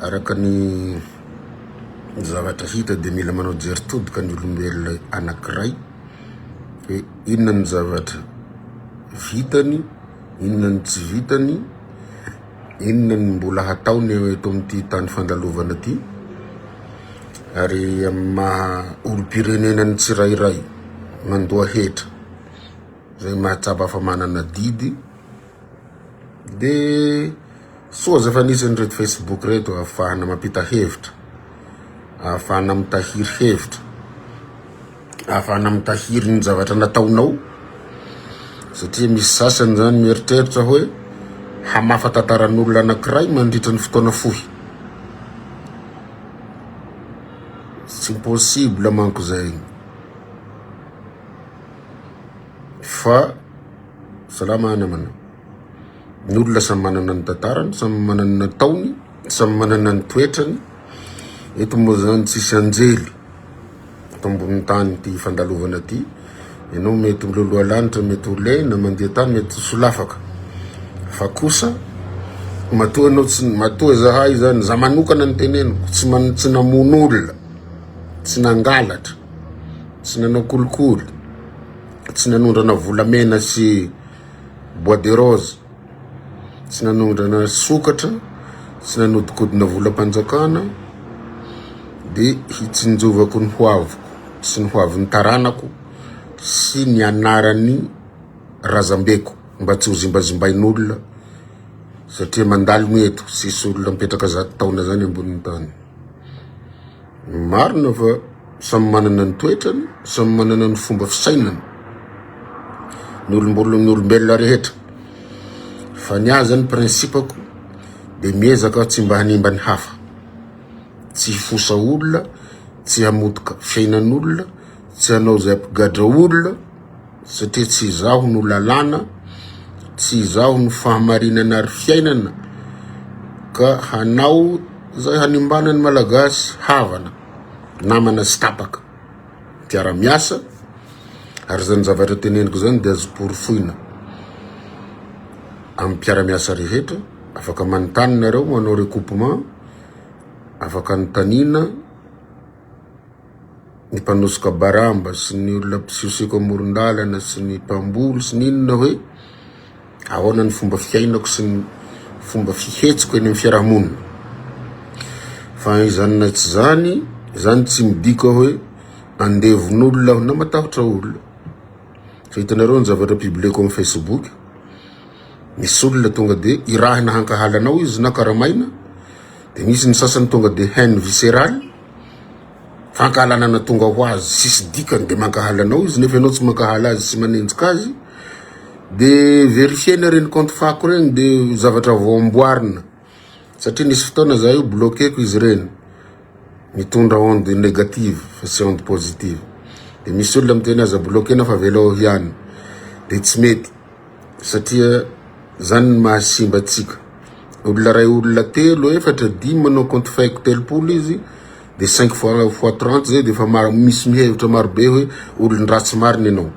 araka ny zavatra hita de mila manao jeritody ka ny olombelona anankiray hoe inona ny zavatra vitany, inona ny tsy vitany, inona ny mbola hataony eto amin'ity tany fandalovana ty, ary maha olo-pirenenany tsirairay mandoa hetra zay mahatsapa fa manana didy. De soa za fa nisy reto Facebook reto ahafahana mampita hevitra, ahafahana mitahiry hevitra, ahafahana mitahiry ny zavatra nataonao, satria misy sasany zany mieritreritra hoe hamafa tantaran'olona anankiray mandritra ny fotoana fohy. Tsy possible manko zay. Fa salama namana, ny olona samy manana ny tantarany, samy manana ny taony, samy manana ny toetrany. Eto moa zany tsisy anjely eto ambony tany ty fandalovana ty. Ianao mety miloloha lanitra, mety ho lena, mandeha tany mety solafaka. Fa kosa matoa anao matoa zahay zany za manokana ny teneniko, tsy namono olona, tsy nangalatra, tsy nanao kolikoly, tsy nanondrana volamena sy bois de rose, tsy nanondrana sokatra, tsy nanodikodina volam-panjakana, de hitsinjovako ny hoaviko sy ny hoavin'ny taranako sy ny anarany razambeko mba tsy ho zimbazimbain'olona, satria mandalo meto sisy olona mipetraka 100 taona zany ambonin'ny tany. Marina fa samy manana ny toetrany, samy manana ny fomba fisainany ny olombelona rehetra. Fa ny azy ny prinsipako de miezaka tsy mba hanimba ny hafa, tsy hifosa olona, tsy hamotika fiainan'olona, tsy hanao zay ampigadra olona, satria tsy izaho no lalàna, tsy izaho no fahamarinana ary fiainana, ka hanao zay hanimbana ny malagasy havana, namana sy tapaka, tiara-miasa. Ary zany zavatra teneniko zany de azo porofoina amin'ny mpiara-miasa rehetra. Afaka manontany nareo manao recoupement, afaka notanina ny mpanosika baramba sy ny olona mpisosiko amoron-dalana sy ny mpamboly sy ninona hoe ahoana ny fomba fiainako sy ny fomba fihetsiko eny amin'ny fiarahamonina. Fa izany na tsy zany tsy midika hoe andevon'olona na matahotra olona. Fa hitanareo ny zavatra publieko amin'ny Facebook, misy olona tonga de irahina hankahalanao izy na karamaina, de misy ny sasany tonga de haine viscérale, fankahalanana tonga ho azy sisy dikany de mankahalanao izy nefa ianao tsy mankahala azy sy manenjika azy. De vérifier reny compte fako reny de zavatra voamboarina, satria nisy fotoana za io bloqueko izy reny mitondra onde négative fa sy onde positive. De misy olona miteny aza bloquena fa velao hiany, de tsy mety, satria zany ny mahasimba atsika. Olona ray, olona telo, efatra, dimy manao compte faiko telopolo izy, de 5 fois 30 zay de fa misy mihevitra marobe hoe olon-dratsy marina ianao.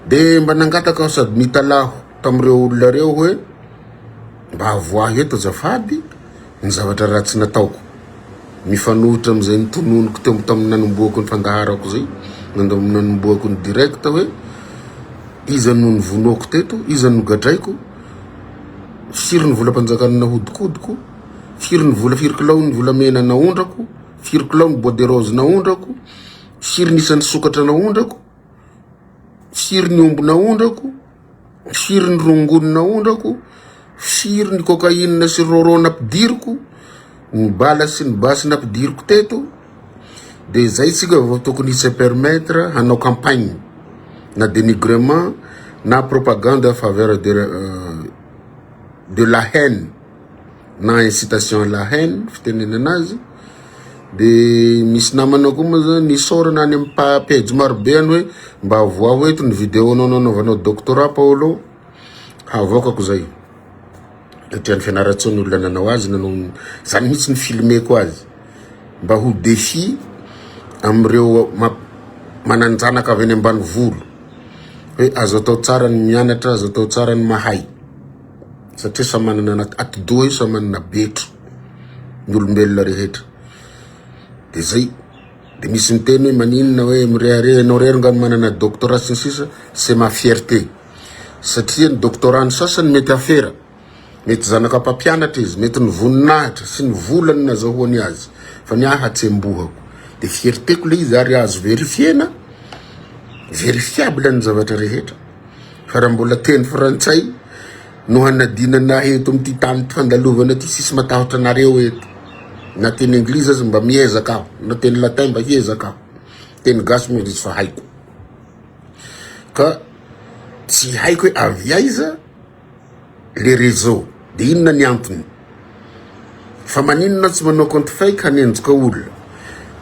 De mba nangataka aho sady mitalaho tamireo olona reo hoe mba avoahy eto azafady ny zavatra ratsy nataoko, mifanohitra am'izay nitononiko teo tamin'ny nanomboako ny fandaharako zay, nanomboako ny direct hoe iza no nivonoako teto, iza no gadraiko, firy ny volam-panjakana nahodikodiko, firy ny vola, firy kilao ny volamena naondrako, firy kilao ny bois de rose naondrako, firy nisan'ny sokatra naondrako, firy ny ombo naondrako, firy ny rongony naondrako, firy ny cocaïne sy roro nampidiriko, ny bala sy ny basy nampidiriko teto. De zay tsika vao tokony se permettre hanao campagne na dénigrement na propagande à faveur de la haine na incitation à la haine fitenenana azy. De misy namana koa moa zany nisorana any amin'ny page marobe any hoe mba avoao eto ny vidéo anao nanaovanao doctorat Paolo, havoakako zay. Satria ny fianaratsony olona nanao azy, nanao zany mihitsy ny filmeko azy mba ho défi amreo mananjanaka avy any ambany volo hoe azo atao tsara ny mianatra, azo atao tsara ny mahay, satria samy manana atidoha io samy manana betro. ny olombelona rehetra. De zay, de misy miteny hoe maninona hoe mirehare anao rery nga manana doctorat sy ny sisa, c'est ma fierté. Satria ny doctorat ny sasany mety afera, mety zanaka mpampianatra izy, mety ny voninahitra sy ny volany nazahoany azy, fa ny aha hatsembohako. De fiertéko le izy ary azo verifiena, verifiable ny zavatra rehetra. Fa raha mbola teny frantsay no hanadinana eto amity tany fandalovana ty sisy matahotra anareo eto. Na teny anglizy azy mba miezaka aho, na teny latin mba hiezaka aho, teny gasy moa izy fa haiko. Ka tsy haiko hoe avy aiza le réseau, de inona ny antony. Fa maninona tsy manao compte fake hanenjika olona.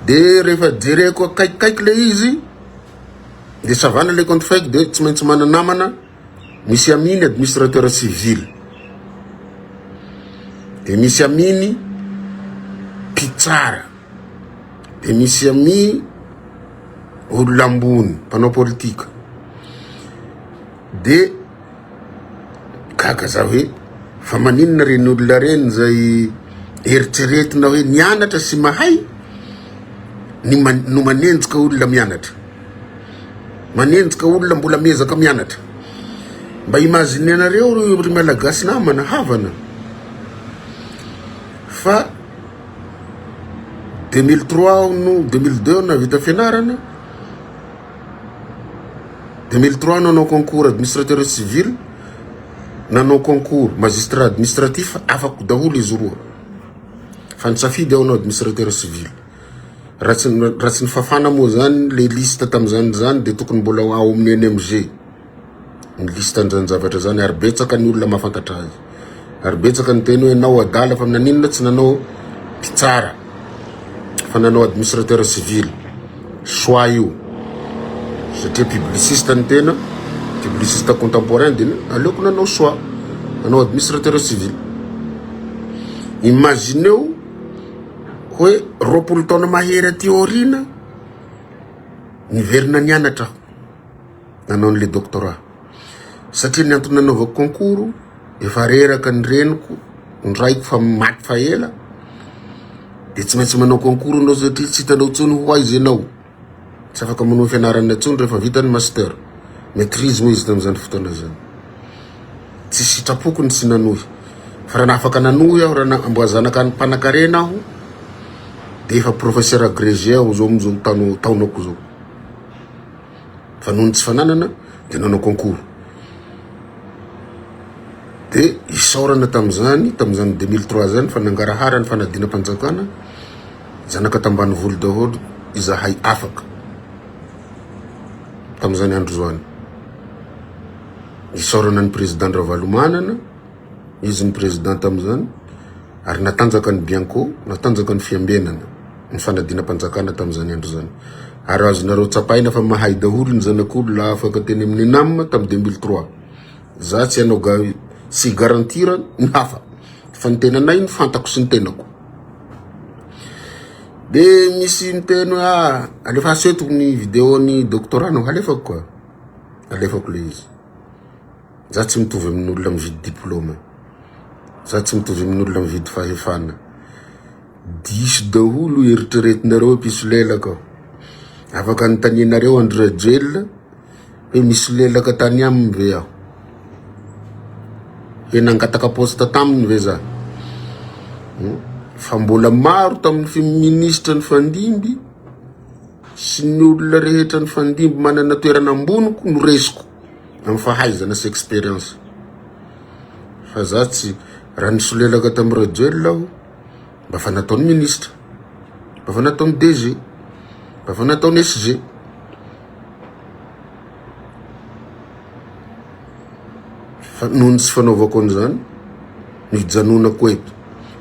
De rehefa jereko akaikikaiky le izy, de savana le compte fake, de tsy maintsy mananamana misy aminy administrateur civil, de misy aminy mpitsara, de misy ami olona ambony mpanao politika. De gaga za hoe fa maninona reny olona reny zay eritreretina hoe nianatra sy mahay no manenjika olona mianatra, manenjika olona mbola miezaka mianatra. Mba imaginenareo ry malagasy namana havana fa 2003 no 2002 navita fianarana, 2003 nanao concours administrateur civil, nanao concours magistrat administratif, afako daholo izy roa. Fa nisafidy aho nanao administrateur civil. Raha tsy ny fafana moa zany le liste tam'zany zany, de tokony mbola ao amin'ny NMG ny liste an'zany zavatra zany, ary betsaka ny olona mahafantatra azy, ary betsaka ny teny hoe nao adala fa naninona tsy nanao mpitsara fa nanao administrateur civil. Choix io, satria publiciste ny tena, publiciste contemporain, de aleoko nanao choix, nanao administrateur civil. Imagineo hoe 20 taona mahery aty orina niverina nianatra aho, nanao le doctorat. Satria ny antony nanaovako concours, efa reraka ny reniko, ny raiko fa maty fa ela, de tsy maintsy manao concours anao satria tsy hitanao tsony ho aizy ianao, tsy afaka manao fianarana tsony rehefa vita ny master, maîtrise moa izy tam'zany fotoana zany. Tsy sitrapoko ny sy nanohy, fa raha nafaka nanohy aho, raha mbo azanaka ny mpanakarena aho, de efa professeur agrégé aho zao amizao taonako zao. Fa noho ny tsy fananana de nanao concours. De isaorana tam'zany 2003 zany fa nangarahara ny fanadina-panjakana, zanaka tambany volo daholo izahay afaka tam'zany andro zoany. Isaorana ny président Ravalomanana, izy ny président tam'zany, ary natanjaka ny Bianco, natanjaka ny fiambenana ny fanadina-panjakana tam'zany andro zany. Ary azonareo tsapaina fa mahay daholo ny zanak'olo la afaka teny amin'ny NAM tam 2003. Za tsy anao sy garantira ny hafa, fa ny tenanay ny fantako sy ny tenako. De misy miteny hoe alefa asetoko ny vidéo ny doctorat no alefako koa, alefako le izy. Za tsy mitovy amin'olona mividy diplôme, za tsy mitovy amin'olona mividy fahefana. Diso daholo eritreretinareo piso lelaka, afaka notanianareo andro rajel hoe misy lelaka tany aminy ve aho, e nangataka poste taminy ve za. Fa mbola maro tamin'ny ministra ny fandimby sy ny olona rehetra ny fandimby manana toerana amboniko no resiko amin'ny fahaizana sy experience. Fa za tsy raha nisolelaka tamin'ny rajel aho, mba fa nataony ministra, mba fa nataony DG, mba fa nataony SG. Fa noho ny tsy fanaovako an'izany, nijanonako eto,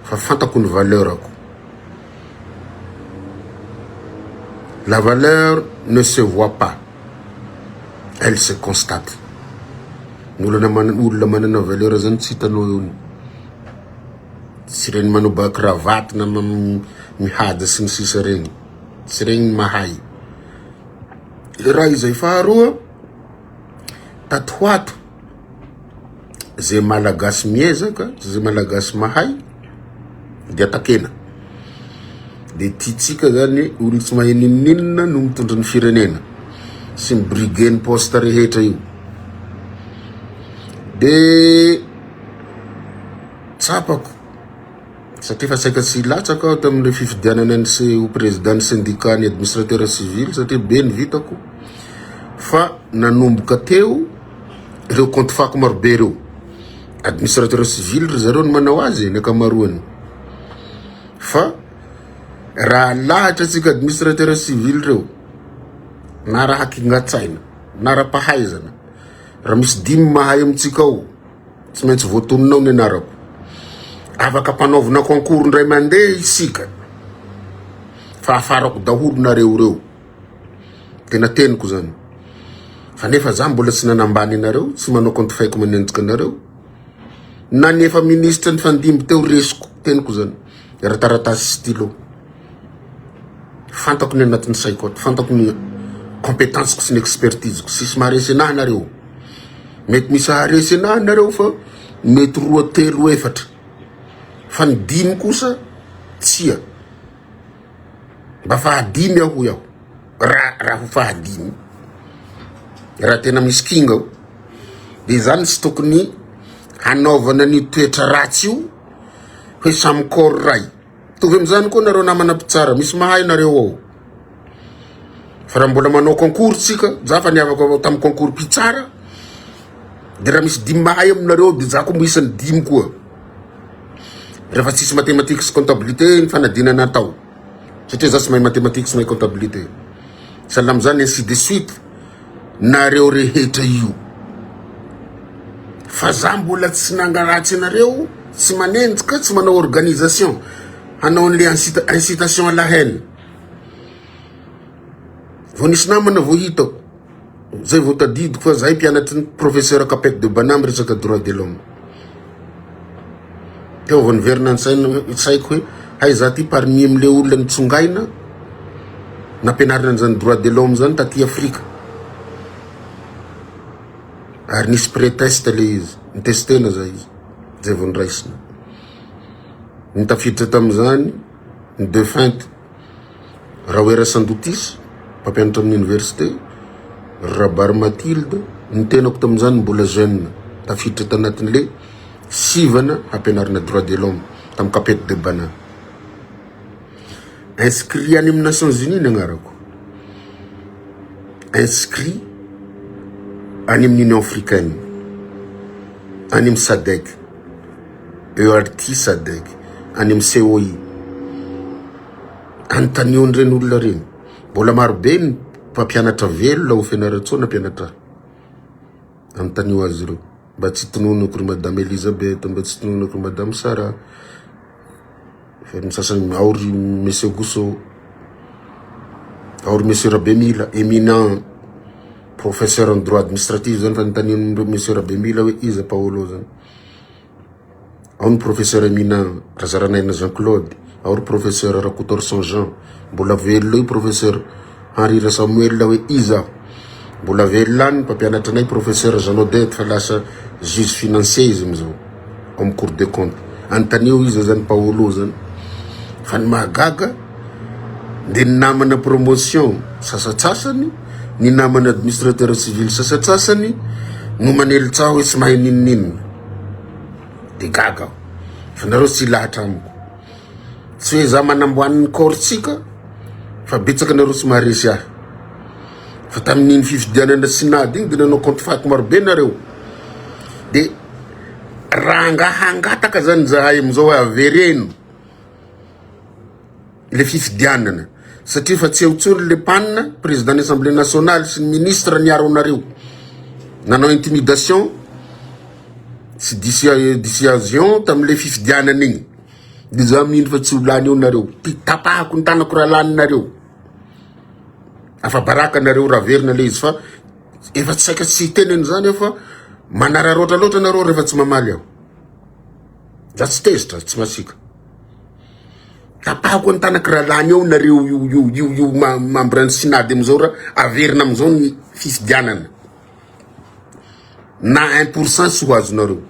fa fantako ny valeur ako. La valeur ne se voit pas, elle se constate. Olona manana valeur zany tsy hitanao eo. Tsy reny manao ba cravatte na mihaja sy ny sisa regny, tsy regny mahay. Raha izay faharoa, tato ho ato, zay malagasy miezaka, zay malagasy mahay, de atakena. de tiatsika zany olo tsy mahay ninninina no mitondra ny firenena sy mibrigue ny poste rehetra io. De tsapako satria fa saika tsy latsaka aho tamin'le fifidianana ny ho président syndicat ny administrateur civil satria be ny vitako fa nanomboka teo ireo compte fako marobe ireo administrateur civil ry zareo ny manao azy ny akamaroany. Fa raha lahatra tsika administrateur civil reo na raha kingatsaina na raha pahaizana raha misy dimy mahay amitsika ao tsy maintsy voatoninao ny anarako afaka mpanaovina concours ndray mandeha isika fa afarako daholo nareo reo tena teniko zany. Fa nefa za mbola tsy nanambany anareo tsy manao compte faiko manenjika anareo na nefa ministre ny fandimby teo resiko teniko zany rataratasy stylo fantako ny anatin'ny saiko ato fantako ny compétenceko sy ny expertiseko sisy maharesy anahy nareo mety misy haharesy anahy nareo fa mety 2 3 4 fa ny dimy kosa tsia mba fahadimy aho iaho raha ho fahadimy raha tena misy kinga aho. De zany tsy tokony hanaovana ny toetra ratsy io hoe samy corps ray tovy am'izany koa nareo namana mpitsara misy mahay nareo ao fa raha mbola manao concours tsika za fa niavako tamin'ny concours mpitsara de raha misy dimy mahay aminareo de za koa misy ny dimy koa rehefa tsisy mathématique sy comptabilité ny fanadinana atao satria za tsy mahay mathématique sy mahay comptabilité salam zany ainsi de suite nareo rehetra io. Fa za mbola tsy nangaratsy anareo tsy manenjika tsy manao organisation hanao an'le incitation à la haine vo nisy namana vo hitako zay vo tadidiko fa zahay mpianatry ny professeur Capet de Banam resaka droit de l'homme teo vo niverina ny saiko hoe hay za ty parmi am'le olona nitsongaina nampianarina an'izany droit de l'homme zany taty Afrika ary nisy préteste le izy nitestena zay izy zay vo niraisina nitafiditra tam'izany ny défunte Rawera Sandotis mpampianatra amin'ny université Rabar Mathilde nitenako tam'izany mbola jeune tafiditra tanatin'le sivana hampianarana droit de l'homme tam Capet de Bana inscrit any amin'ny Nations Unies ny agnarako inscrit any amin'ny Union africaine any amin'ny SADC ERT SADC any amin'ny COI antanio ndreny olona reny mbola marobe ny mpampianatra velona ho fianaratsoana mpianatra antanio azy reo mba tsy tononako ry madame Elisabeth mba tsy tononako ry madame Sara fa ny sasany aory monsieur Gousso aory monsieur Rabemila éminent professeur en droit administratif zany fa nitanian'ireo monsieur Rabemila hoe iza Paolo zany ao ny professeur éminent Razaranaina Jean-Claude ao ry professeur Rakotor Saint-Jean mbola velona io professeur Henri Samuel hoe iza mbola velona any mpampianatra anay professeur Jean Odette fa lasa juge financier izy amizao am Cour des comptes antanio izy zany Paolo zany fa ny mahagaga de ny namana promotion sasatsasany ny namana administrateur civil sasatsasany no manelitsa hoe tsy mahay ninninina de gaga fa nareo tsy lahatra amiko tsy hoe za manamboan'ny corpsika fa betsaka nareo tsy maharesy ahy fa tamin'iny fifidianana synady igny de nanao compte fako marobe nareo de rangahangataka zany zahay amizao hoe avereno le fifidianana satria fa tsy eotsony le panina président de l'Assemblée nationale sy ny ministre niaro nareo nanao intimidation sy dissuasion tamin'le fifidianana igny de za mino fa tsy olany eo nareo ty tapahako ny tanako raha lany nareo afa baraka nareo raha verina le izy fa efa tsy saika tsy teneny zany fa manararoatra loatra nareo rehefa tsy mamaly aho za tsy tezitra tsy masika tapahako ny tanako raha lany eo nareo io membre synady amizao raha averina amizao ny fifidianana na 1% sy ho azonareo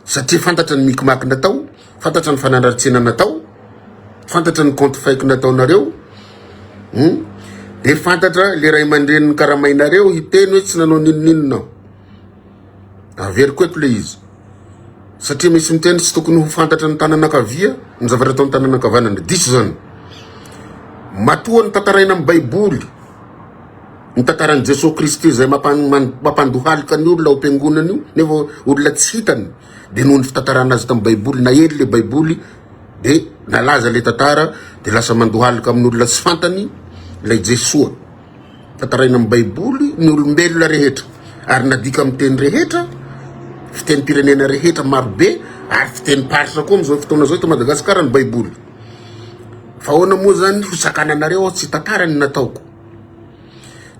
satria fantatra ny mikimaky natao fantatra ny fanandratsena natao fantatra ny compte fake nataonareo. De fantatra le ray aman-dreniny karamainareo hiteny hoe tsy nanao ninonino averiko eto le izy satria misy miteny tsy tokony ho fantatra ny tananakavia ny zavatra ataony tananakavanana. Diso zany matoa ny tantaraina amin'ny baiboly, ny tantaran'i Jesosy Kristy zay mampandohalika ny olona am-piangonana io nefa olona tsy hitany, de noho ny fitantarana azy tamin'ny baiboly na ely le baiboly de nalaza le tantara de lasa mandohalika amin'ny olona tsy fantany lay Jesoa. Tantaraina amin'ny baiboly ny olombelona rehetra ary nadika amin'ny teny rehetra, fiteny pirenena rehetra marobe ary fiteny paritra koa am'izao fotoana zao eto Madagasikara ny baiboly. Fa ahoana moa zany ho sakananareo tsy tantara ny nataoko.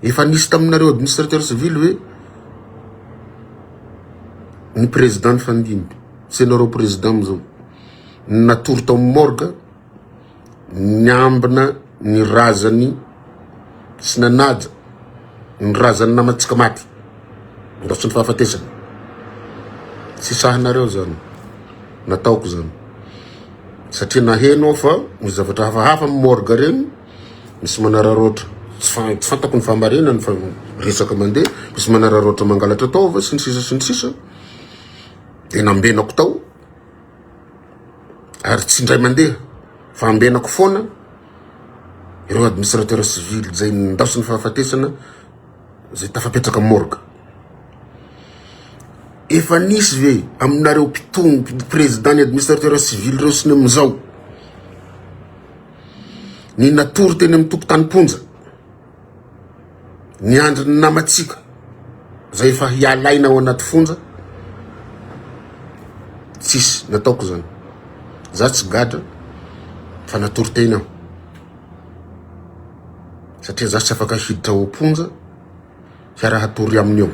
Efa nisy taminareo administrateur civil hoe ny président Fandimby senareo président am'izao natory tao morgue nyambina ny razany sy nanaja ny razany namatsika maty ndasy ny fahafatesany. Tsy sahanareo zany nataoko zany satria nahenao fa misy zavatra hafahafa amin'ny morgue regny misy manararoatra tsy fantako ny famarena ny resaka mandeha, misy manararoatra mangalatra tao fa sy ny sisa de nambenako tao ary tsy indray mandeha fa ambenako foana ireo administrateur civil zay ndasy ny fahafatesana zay tafapetraka morgue. Efa nisy ve aminareo pitongo président ny administrateur civil reo sy ny amizao ny natory teny amin'ny tokotany ponja ny andro ny namatsika zay efa hialaina ao anaty fonja? Tsisy nataoko zany. Za tsy gadra fa natory teny aho satria za tsy afaka hiditra ao ponja fiara hatory aminy eo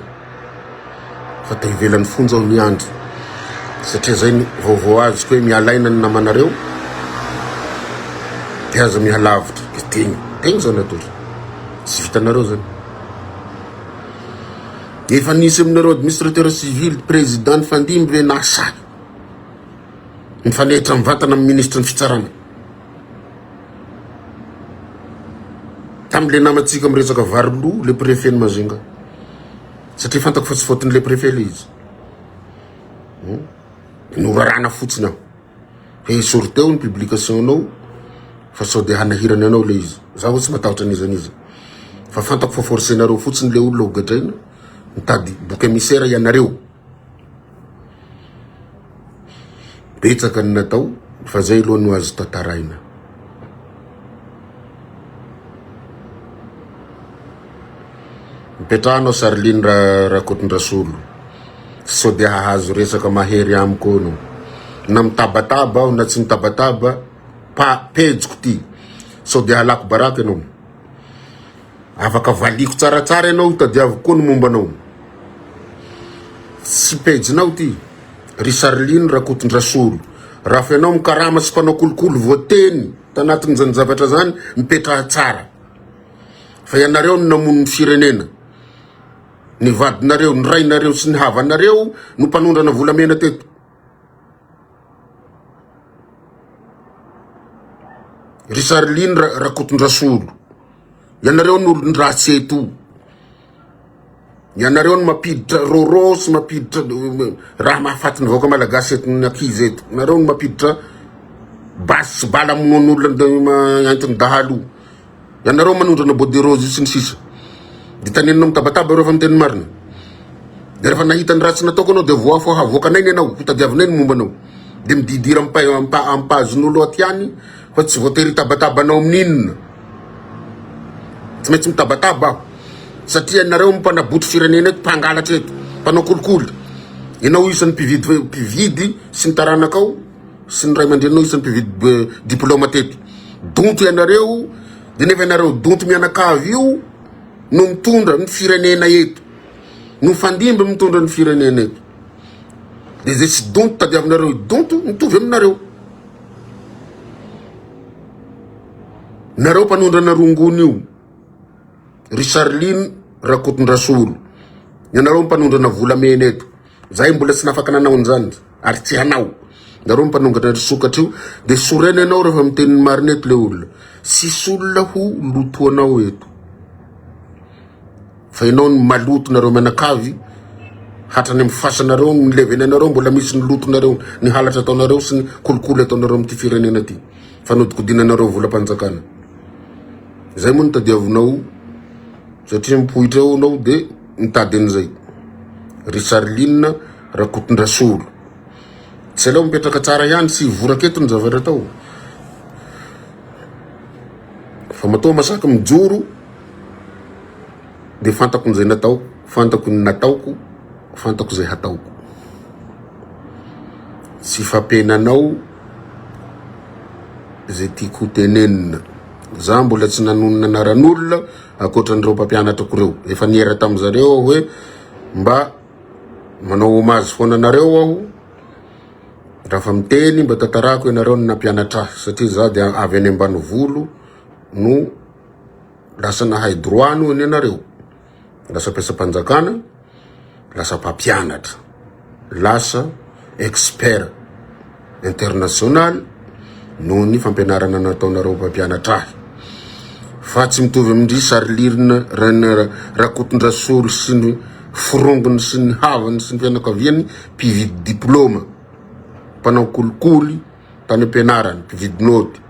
fa ta hivelan'ny fonja aho ny andro satria zay ny vaovao azoko hoe mialaina ny namanareo de aza mihalavitra tegny zao natory tsy vitanareo zany. Efa nisy aminareo administrateur civil président ny Fandimby hoe nasahy mifanehitra mivantana amin'ny ministre ny fitsarana tam'le namatsika miresaka varilo le préfet ny Majunga satria fantako fa tsy fotony le préfet le izy norarana fotsiny aho hoe sorteo ny publication anao fa sao de hanahirany anao le izy. Zaho tsy matahotra an'izanizy fa fantako fa forcenareo fotsiny le olona ho gadraina mitady bouc émissaire ianareo. Betsaka ny natao fa zay aloha no azo tantaraina. Mipetrahanao Sarline Rakotondrasolo sao de hahazo resaka mahery amiko anao na mitabataba aho na tsy mitabataba pejiko ty sao de halako baraka anao afaka valiko tsaratsara anao tadiaviko koa ny momba anao. Tsy pejinao ty ry Sarline Rakotondrasolo raha fa ianao mikarama sy mpanao kolokolo voateny tanatin'ny zany zavatra zany mipetraha tsara fa ianareo ny namono ny firenena ny vadinareo ny rainareo sy ny havanareo no mpanondrana volamena teto. Ry Sarline Rakotondrasolo ianareo ny olo ny ratsy eto ianareo ny mapiditra roro sy mapiditra raha mahafaty ny vahoaka malagasy eto ny akizy eto nareo ny mapiditra basy sy bala amin'olona antony dahalo ianareo manondrana boderose sy ny sisa de taninao mitabataba reo fa miteny marina de rehefa nahita ny ratsy nataoko anao de voafo havoakanay anao hitadiavinay ny momba anao de mididira ampazon'olo aty any fa tsy voatery tabatabanao amin'inona tsy maintsy mitabataba aho satria nareo mpanabotry firenena eto mpangalatra eto mpanao kolikoly ianao isan'ny mpividy sy ny taranakao sy ny ray aman-drenao isan'ny mpividy diplôma teto donto ianareo de nefa ianareo donto mianakavy io no mitondra ny firenena eto no Fandimby mitondra ny firenena eto de zay tsy donto tadiavinareo donto mitovy aminareo. Nareo mpanondrana rongony io ry Sarline Rakotondrasolo ianareo mpanondrana volamena eto zay mbola tsy nafaka nanao an'izany ary tsy hanao nareo mpanongatra sokatra io de sorena anao rehefa miteny marina eto le olona sisy olona ho lotoanao eto fa ianao ny maloto nareo menakavy hatrany amin'ny fasanareo ny levenanareo mbola misy ny lotonareo ny halatra ataonareo sy ny kolokolo ataonareo amin'ny ty firenena ty fanodikodinanareo volam-panjakana zay moa nitadiavinao satria mipohitra eo anao de mitady an'izay ry Charline Rakotondrasolo tsy aleo mipetraka tsara ihany sy voraketo ny zavatra tao fa matoa masaky mijoro de fantako n'izay nataoko fantako ny nataoko fantako zay hataoko sy fampenanao zay tiako tenenina za mbola tsy nanonona anaran'olona akoatran'ireo mpampianatrako reo efa niera tam'zareo aho hoe mba manao homazy foana anareo aho rafa miteny mba tatarako ianareo ny nampianatra satria za de avy any ambanivolo no lasa nahay droit no ny anareo lasa mpiasa-panjakana lasa mpampianatra lasa expert international no ny fampianarana nataonareo mpampianatra ahy fa tsy mitovy amindry Charline Rakotondrasolo sy ny firongony sy ny havany sy ny fianakaviany mpividy diplôma mpanao kolikoly tany ampianarany mpividy noty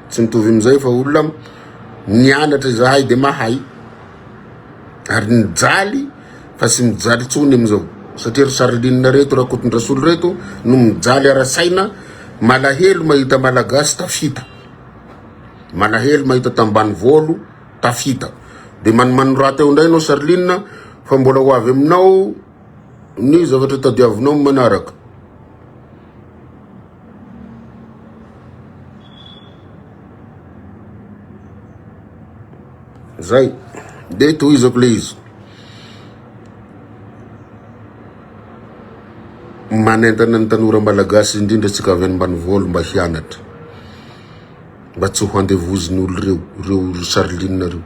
tsy mitovy amizay fa olona nianatra zahay de mahay ary nijaly fa sy mijaly tsony amizao satria ry Charline reto Rakotondrasolo reto no mijaly arasaina malahelo mahita malagasy tafita malahelo mahita tambany volo tafita de manomanoraty eo ndray anao Charline fa mbola ho avy aminao ny zavatra tadiavinao manaraka zay de tohizako le izy manentana ny tanora malagasy indrindra tsika avy ambany volo mba hianatra mba tsy ho handevozin'olo reo Charline reo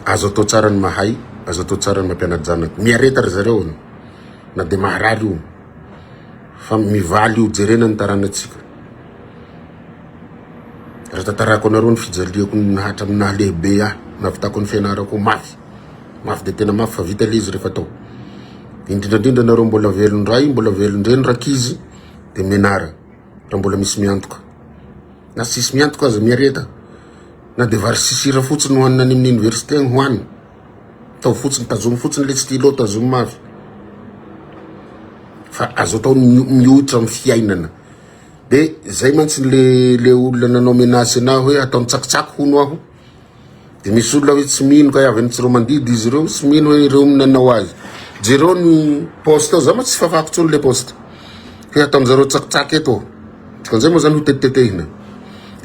azo atao tsara ny mahay azo atao tsara ny mampianajanaky miareta ry zareo na de maharary io fa mivaly io jerena ny taranatsika raha tatarako anareo ny fijaliako nahatra aminahy lehibe ahy navitako ny fianarako mafy de tena mafy fa vita le izy rehefa atao indrindrandrindra nareo mbola velondray mbola velondreny rakizy de menara raha mbola misy miantoka na sisy miantoka aza miareta na de vary sisira fotsiny hoanina any amin'ny université agny hoanina tao fotsiny tazomy fotsiny le stylo tazomy mafy fa azo atao mihotra amin'ny fiainana de zay mantsy le olona nanao menasy anahy hoe ataony tsakitsaky hono aho de misy olona hoe tsy mino ka avy any tsy reo mandidy izy reo tsy mino hoe reo nanao azy jereo ny poste ao za ma tsy fafako tsony le poste hoe ataon'zareo tsakitsaky eto kan'izay moa zany ho tetitetehina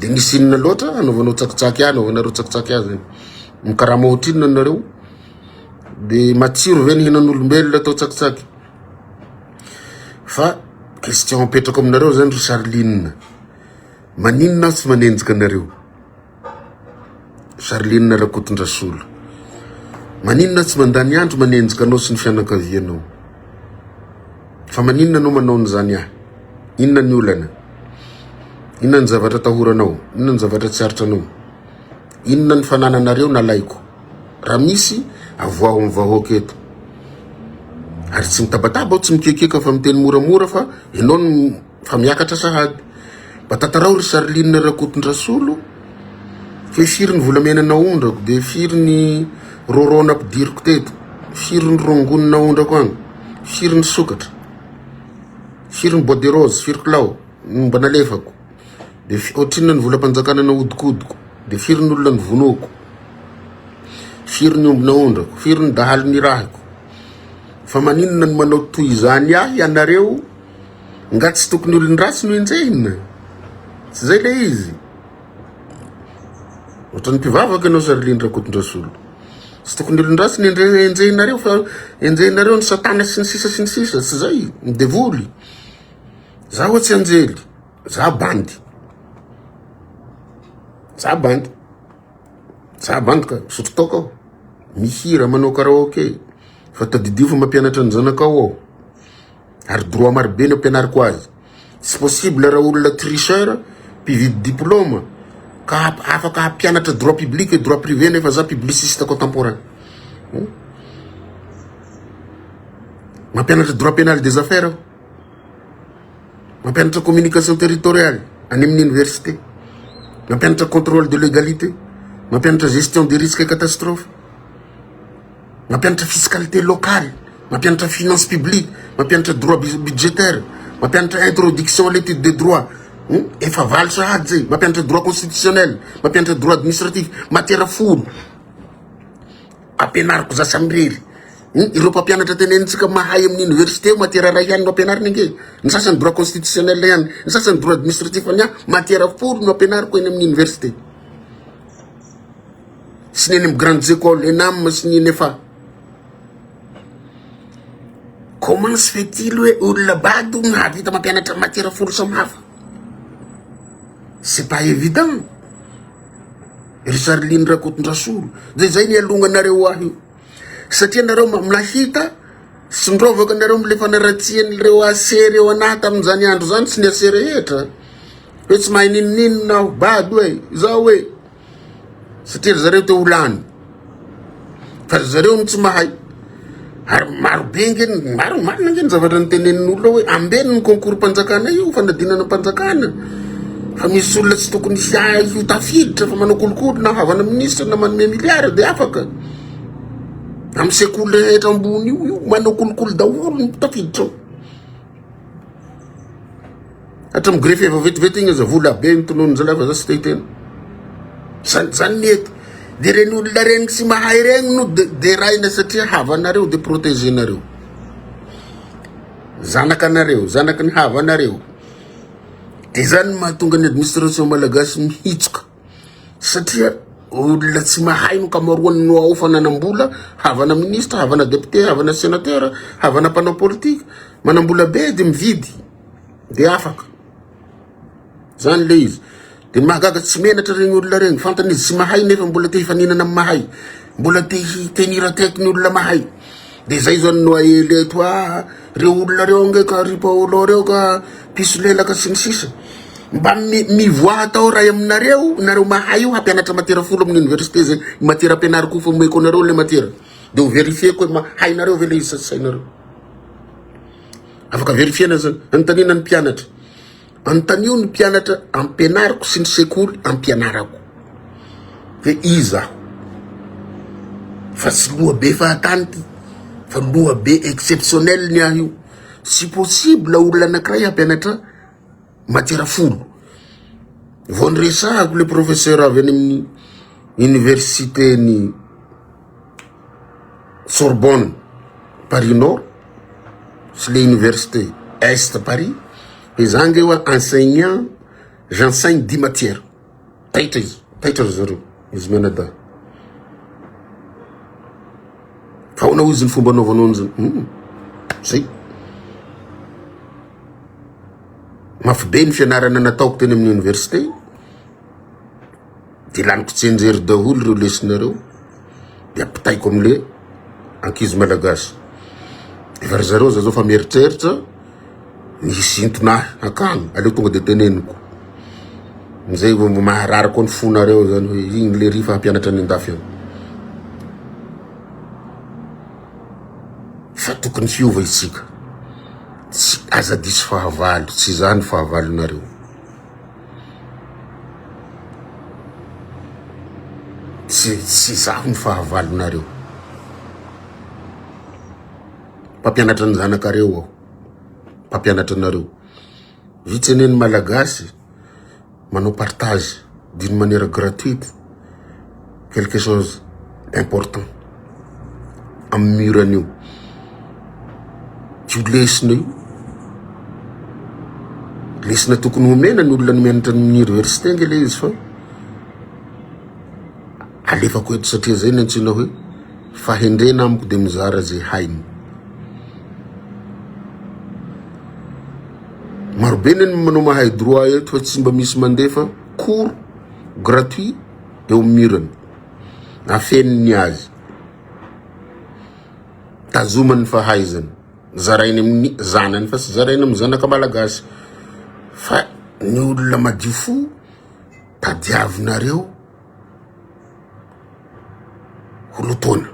de nisy inona loatra anaovanao tsakitsaky any anaovanareo tsakitsaky azy mikarama ohatrinona nareo de matsiro ve ny henan'olombelona atao tsakitsaky fa question apetrako aminareo zany ry Charline maninona tsy manenjika anareo Charline Rakotondrasolo maninona tsy mandany andro manenjika anao sy ny fianakavianao fa maninona anao manao n'izany ahy inona ny olana inona ny zavatra tahoranao inona ny zavatra tsy aritranao inona ny fanananareo nalaiko raha misy avoaho amin'ny vahoaka eto ary tsy mitabataba aho tsy mikekeka fa miteny moramora fa ianao ny fa miakatra sahady mba tatarao ry Charline Rakotondrasolo fe firy ny volamena ondrako de firy ny rorona ampidiriko teto firy ny rongonina ondrako agny firy ny sokatra firy ny bois de rose firy kilao mba nalefako de ohatrinona ny volam-panjakana nahodikoodiko de firy ny olona ny vonoko firy ny ombona ondrako firy ny dahalo ny rahiko fa maninona ny manao toy izany ahy anareo nga tsy tokony olo ny rasy no enjehina tsy zay le izy ohatrany mpivavaka anao Charline Rakotondrasolo tsy tokony olo ny rasy ny enjehinareo fa enjehinareo ny satana sy ny sisa tsy zay midevoly za ho tsy anjely za bandy ka sotro taoko aho mihira manao karaoke fa tadidio fa mampianatra ny zanakao aho ary droit marobe ny ampianariko azy Tsy possible raha olona tricheur mpividy diplôme ka afaka hampianatra droit public et droit privé nefa za publiciste contemporain. Mampianatra droit pénal des affaires, mampianatra communication territoriale any amin'ny université, mampianatra contrôle de légalité, mampianatra gestion des risques et catastrophes, mampianatra fiscalité locale, mampianatra finance publique, mampianatra droit budgétaire, mampianatra introduction à l'étude des droits, efa valo sahady zay, mampianatra droit constitutionnel, mampianatra droit administratif, matière folo ampianariko za samrery. Ireo mpampianatra tenenitsika mahay amin'ny université matière ray ihany no ampianarina nge, ny sasany droit constitutionnel ihany, ny sasany droit administratif any matière folo no ampianariko eny amin'ny université. Sy neny amin'ny grandes écoles ENAM sy ny NEFA. Comment se fait-il hoe olona bado nahavita mampianatra matière folo samihafa? C'est pas évident. Richard Lin Rakotondrasolo zay ny alonganareo ahy satria nareo mahita sy ndrovaka nareo milefa naratsian'ireo ase reo anahy tamin'izany andro zany sy ny ase rehetra hoe tsy mahay ninonino naho bado hoe zao hoe satria zareo te olany fa zareo no tsy mahay. Ary marobe ngeny marina ngeny zavatra nytenenin'olona hoe ambeny ny concours mpanjakana io fanadinana mpanjakana fa misy olona tsy tokony io tafiditra fa manao kolokolo na havana ministre na manome milliard de afaka amin'ny sekoly rehetra ambony io manao kolokolo daholo ny tafiditra hatramy greffe efa vetivety igny za vola be mitonony zalahy fa za sy tehitena zany mety de reny olona reny sy mahay reny no de raina satria havanareo de protéger nareo zanakanareo zanaky ny havanareo. De zany mahatonga ny administration malagasy mihitsoka satria olona tsy mahay no kamaroany no ao fananam-bola, havana ministre, havana député, havana sénateur, havana mpanao politique, manam-bola be de mividy de afaka zany le izy. De mahagaga tsy menatra regny olona regny, fantany izy tsy mahay nefa mbola te hifaninana amin'ny mahay, mbola te hitenira teky ny olona mahay. De zay zany no aeleto reo olona reo nge ka ripaolo reo ka piso lelaka sy ny sisa mba mivoa atao ray aminareo nareo mahay io hampianatra matière folo amin'ny université zay matière ampianariko fa meko nareo le matière de ho vérifieko hoe mahay nareo ve le izy sa sainareo afaka vérifiena zany. Antanina ny mpianatra antanio ny mpianatra ampianariko sy ny sekoly ampianarako fe iza fa sy loha be fahatany ty fa loha be exceptionnel ny ahy io. Si possible olona anankiray hampianatra matière folo vao niresahako le professeur avy any amin'ny université ny Sorbonne Paris Nord sy le université Est Paris et zange wa enseignant j'enseigne 10 matières taitra zareo izy menada fa onao izy ny fomba anaovanao zany zay mafy be ny fianarana nataoko teny amin'ny université de laniko tsenjery daholo reo lesinareo de apitaiko amle ankizy malagasy efa ry zareo zazao fa mieritreritra nisy intonahy akany aleo tonga de teneniko zay maharary koa ny fonareo zany hoe igny le rifa hampianatra ny andafy any fa tokony fiova itsika tsy aza diso fahavalo tsy zany fahavalonareo tsy zaho ny fahavalonareo mpampianatra ny zanakareo aho mpampianatra nareo vitsy eneny malagasy manao partage d'une manière gratuite quelque chose d'important amin'ny muranio tsy lesina io lesina tokony homena ny olona mianatra amin'ny université nge le izy fa alefako eto satria zay ny antsina hoe fahendrena amiko de mizara zay hainy marobe neny manao mahay droit eto fa tsy mba misy mandefa cours gratuit eo mirany afeniny azy tazomany fahaizany zarainy amin'ny zanany fa sy zarainy amin'ny zanaka malagasy fa ny olona madio fo tadiavinareo holotona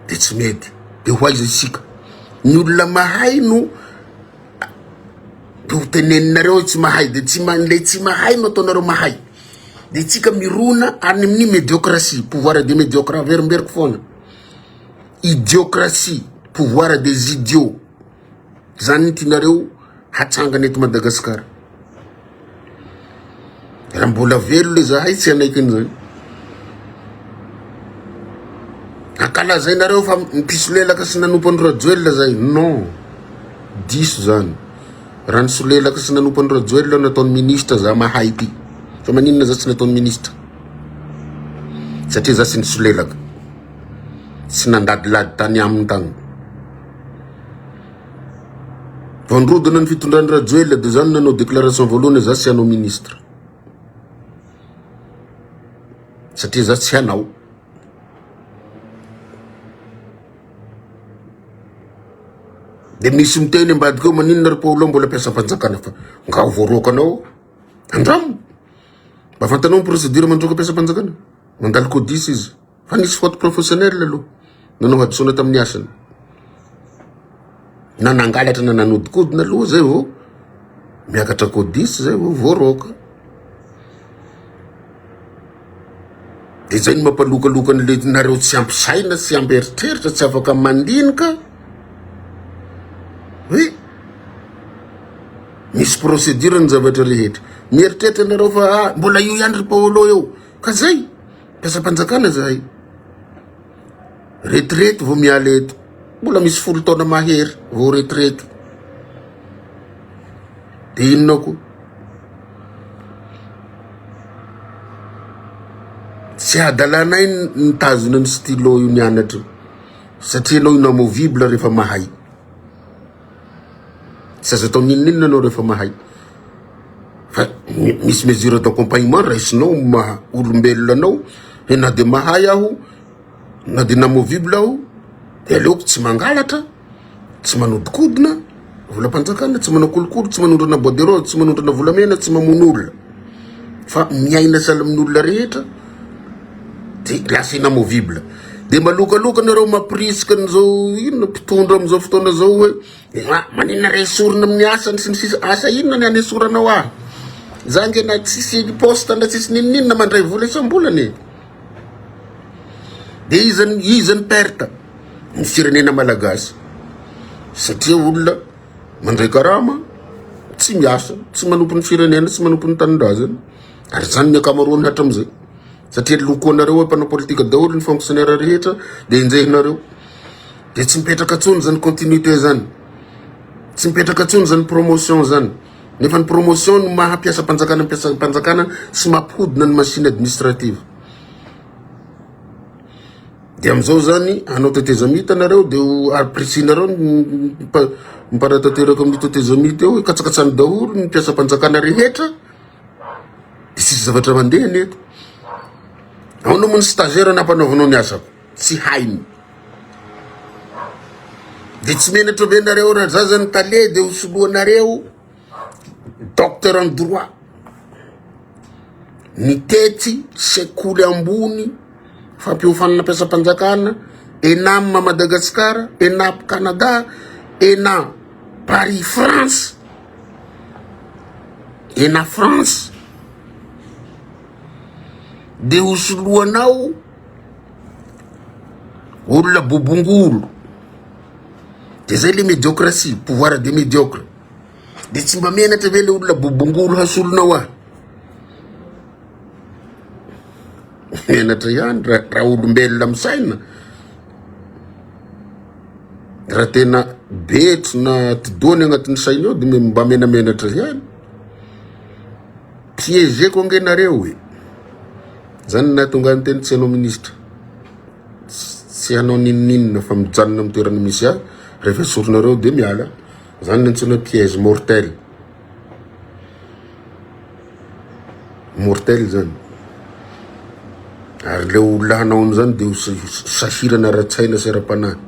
de tsy mety. De ho aiza isika ny olona mahay no de ho teneninareo tsy mahay de le tsy mahay no ataonareo mahay. De tsika mirona any amin'ny médiocratie, pouvoir des médiocres averimberiko foana. Idiocratie, pouvoir des idiots. Zany tianareo hatsangana eto Madagasikara. Raha mbola velo le zahay tsy anaikany zany. Ankalazainareo fa mpisolelaka sy nanompan'ny Rajoelina zay. Non, diso zany. Raha nisolelaka sy nanompan'ny Rajoelina nataony ministre za mahay ty. Fa maninona za tsy nataony ministre? Satria za sy nisolelaka. Sy nandadilady tany aminy tagny. Vandrodina ny fitondrany Rajoelina de zany nanao déclaration voalohany za sy hanao ministre. Satria za tsy hanao. De misy miteny ambadika eo maninona ry Paolo mbola mpiasam-panjakana fa ngao voarokanao andramo. Mba fantanao procédure mandroka mpiasam-panjakana. Mandalo codis izy. Fa nisy faute professionnelle aloha. Nanao hadisona tamin'ny asany. Na nangalatra na nanodikodina aloha zay vo miakatra codis zay vo voaroka. De zay ny mampalokaloka an'le nareo tsy ampy saina, tsy ampy eritreritra, tsy afaka mandinika. Oui, misy procédure ny zavatra rehetra. Mieritreritra nareo fa mbola io ihany ry Paolo eo. Ka zay, mpiasam-panjakana zahay. Retraite vo miala eto. Mbola misy 10 taona mahery vo retraite. De inona ko? Tsy adalanay nitazona ny stylo io nianatra. Satria anao inamovible rehefa mahay. Sy azo atao ninona anao rehefa mahay. Fa misy mesure d'accompagnement raisinao maha olombelona anao. E na de mahay aho, na de inamovible aho, de aleoko tsy mangalatra, tsy manodikodina, volam-panjakana, tsy manao kolokolo, tsy manondrana bois de rose, tsy manondrana volamena, tsy mamono olona. Fa miaina sala amin'olona rehetra, de lasa inamovible. De malokaloka nareo mamprisika n'izao inona mpitondra am'izao fotoana zao hoe maninona re esorina amin'ny asany sy ny sisa. Asa inona ny anesoranao ahy? Zange na tsisy poste na tsisy ninina mandray vola isam-bolany. De izany perte ny firenena malagasy. Satria olona mandray karama, tsy miasa, tsy manompo ny firenena, tsy manompo ny tanindrazana. Ary zany ny akamaroany hatram'izay. Satria lokoanareo hoe mpanao politika daholo ny fonctionnaire rehetra de enjehinareo. De tsy mipetraka tsony zany continuité zany. Tsy mipetraka tsony zany promotion zany. Nefa ny promotion no mahampiasa-panjakana sy mampihodina ny machine administrative. De am'izao zany anao tetezamita nareo de aprisinareo miparatateraka amin'ny tetezamita eo katsakatsany daholo ny mpiasa-panjakana rehetra. De sisy zavatra mandeha neto. Ao no mo ny stagiaire nampanaovanao ny asako. Tsy hainy. De tsy menatra be nareo raha zazany tale de hosoloanareo docteur en droit. Nitety sekoly ambony fampiofanana mpiasam-panjakana ENAM Madagasikara, ENAP Canada, ENA Paris France, ENA France. De hosoloanao olona bobongolo. De zay le médiocratie, pouvoir des médiocres. De tsy mba menatra ve le olona bobongolo hasolonao ah? Menatra ihany raha olombelona misaina. Raha tena betro na tidony agnatin'ny saina ao de mba menamenatra ihany. Piégeko angenareo e. Zany na tonga ny teny tsy hanao ministre. Tsy hanao ninina fa mijanona amin'ny toerana misy ahy. Rehefa soronareo de miala. Zany ny antsoina piège mortel. Mortel zany. Ary le olona hanao an'izany de sahirana ara-tsaina sy ara-panahy.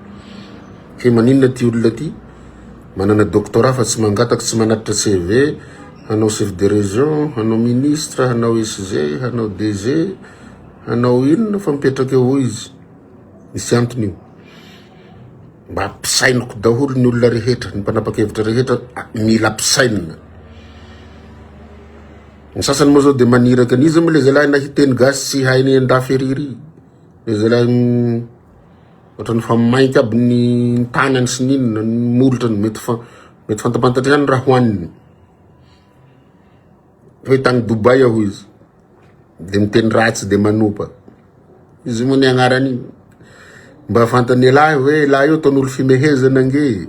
Ke maninona ty olona ty? manana doctorat fa tsy mangataky tsy manatitra CV, hanao chef de région, hanao ministre, hanao SG, hanao DG, hanao inona fa mipetraky eo izy. Misy antony io. Mba ampisainako daholo ny olona rehetra, ny mpanapakevitra rehetra mila ampisaina. Ny sasany moa zao de maniraky an'izy moa le zalahy nahiteny gasy tsy hainy andafy eriry. Le zalahy ohatrany fa mainky aby ny tanany sy ninona ny molotra mety fantapantatry ihany raha hoaniny. Hoe tagny Dubai aho izy. De miteny ratsy de manopa. Izy moa ny agnarany mba fantany lahy hoe lahy io ataon'olo fimehezana nge.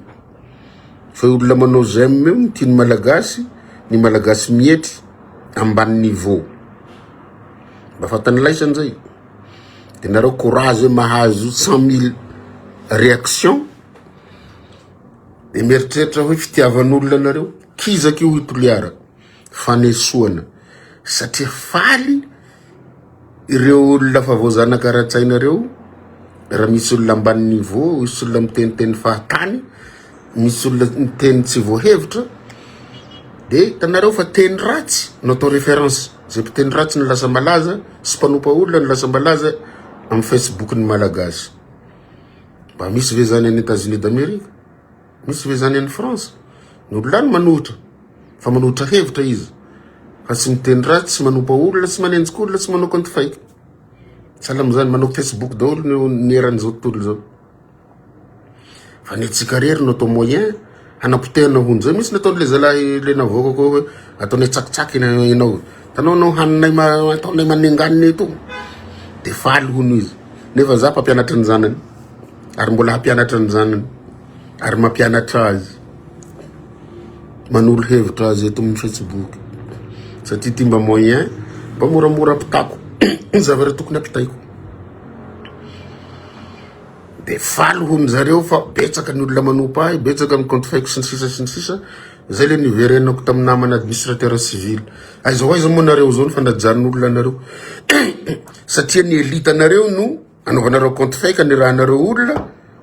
Fa olona manao j'aime io tiany ny malagasy mietry ambany niveau. Mba fantany laisany zay. De nareo courage mahazo 100,000 réaction. De mieritreritra hoe fitiavan'olona nareo kizaky io hitoliara fanesoana satria faly ireo olona fa voazanaka ara-tsainareo. Raha misy olona ambany niveau, misy olona miteniteny fahatany, misy olona miteny tsy voahevitra, de tanareo fa teny ratsy no atao référence. Zay mpiteny ratsy ny lasa malaza, sy mpanompa olona ny lasa malaza amin'ny Facebook ny malagasy. Mba misy ve zany any États-Unis d'Amérique, misy ve zany any France. Ny olona any manohitra, fa manohitra hevitra izy. Fa tsy miteny ratsy, tsy manompa olona, tsy manenjika olona, tsy manao compte fake. Salam zany manao Facebook daholo ny eran'izao tontolo zao. Fa ny tsika rery no atao moyen hanapotehana hony zay. Misy nataon'le zalahy le navoaka koa hoe ataonay tsakitsaky ianao. Tanao anao haninay ataonay manenganiny to. De faly hono izy. Nefa za mpampianatra ny zanany. Ary mbola hampianatra ny zanany. Ary mampianatra azy. Manolo hevitra azy eto amin'ny Facebook. Satria ty mba moyen, mba moramora apitako. Zavatra tokony apitaiko. De faly hono zareo fa betsaka ny olona manompa ahy, betsaka amin'ny compte fake sy ny sisa. Zay le niverenako tamin'ny namana administrateur civil. Aiza moa nareo zao fa najanon'olona nareo. Satria ny elite nareo no anaovanareo compte fake ny raha nareo olona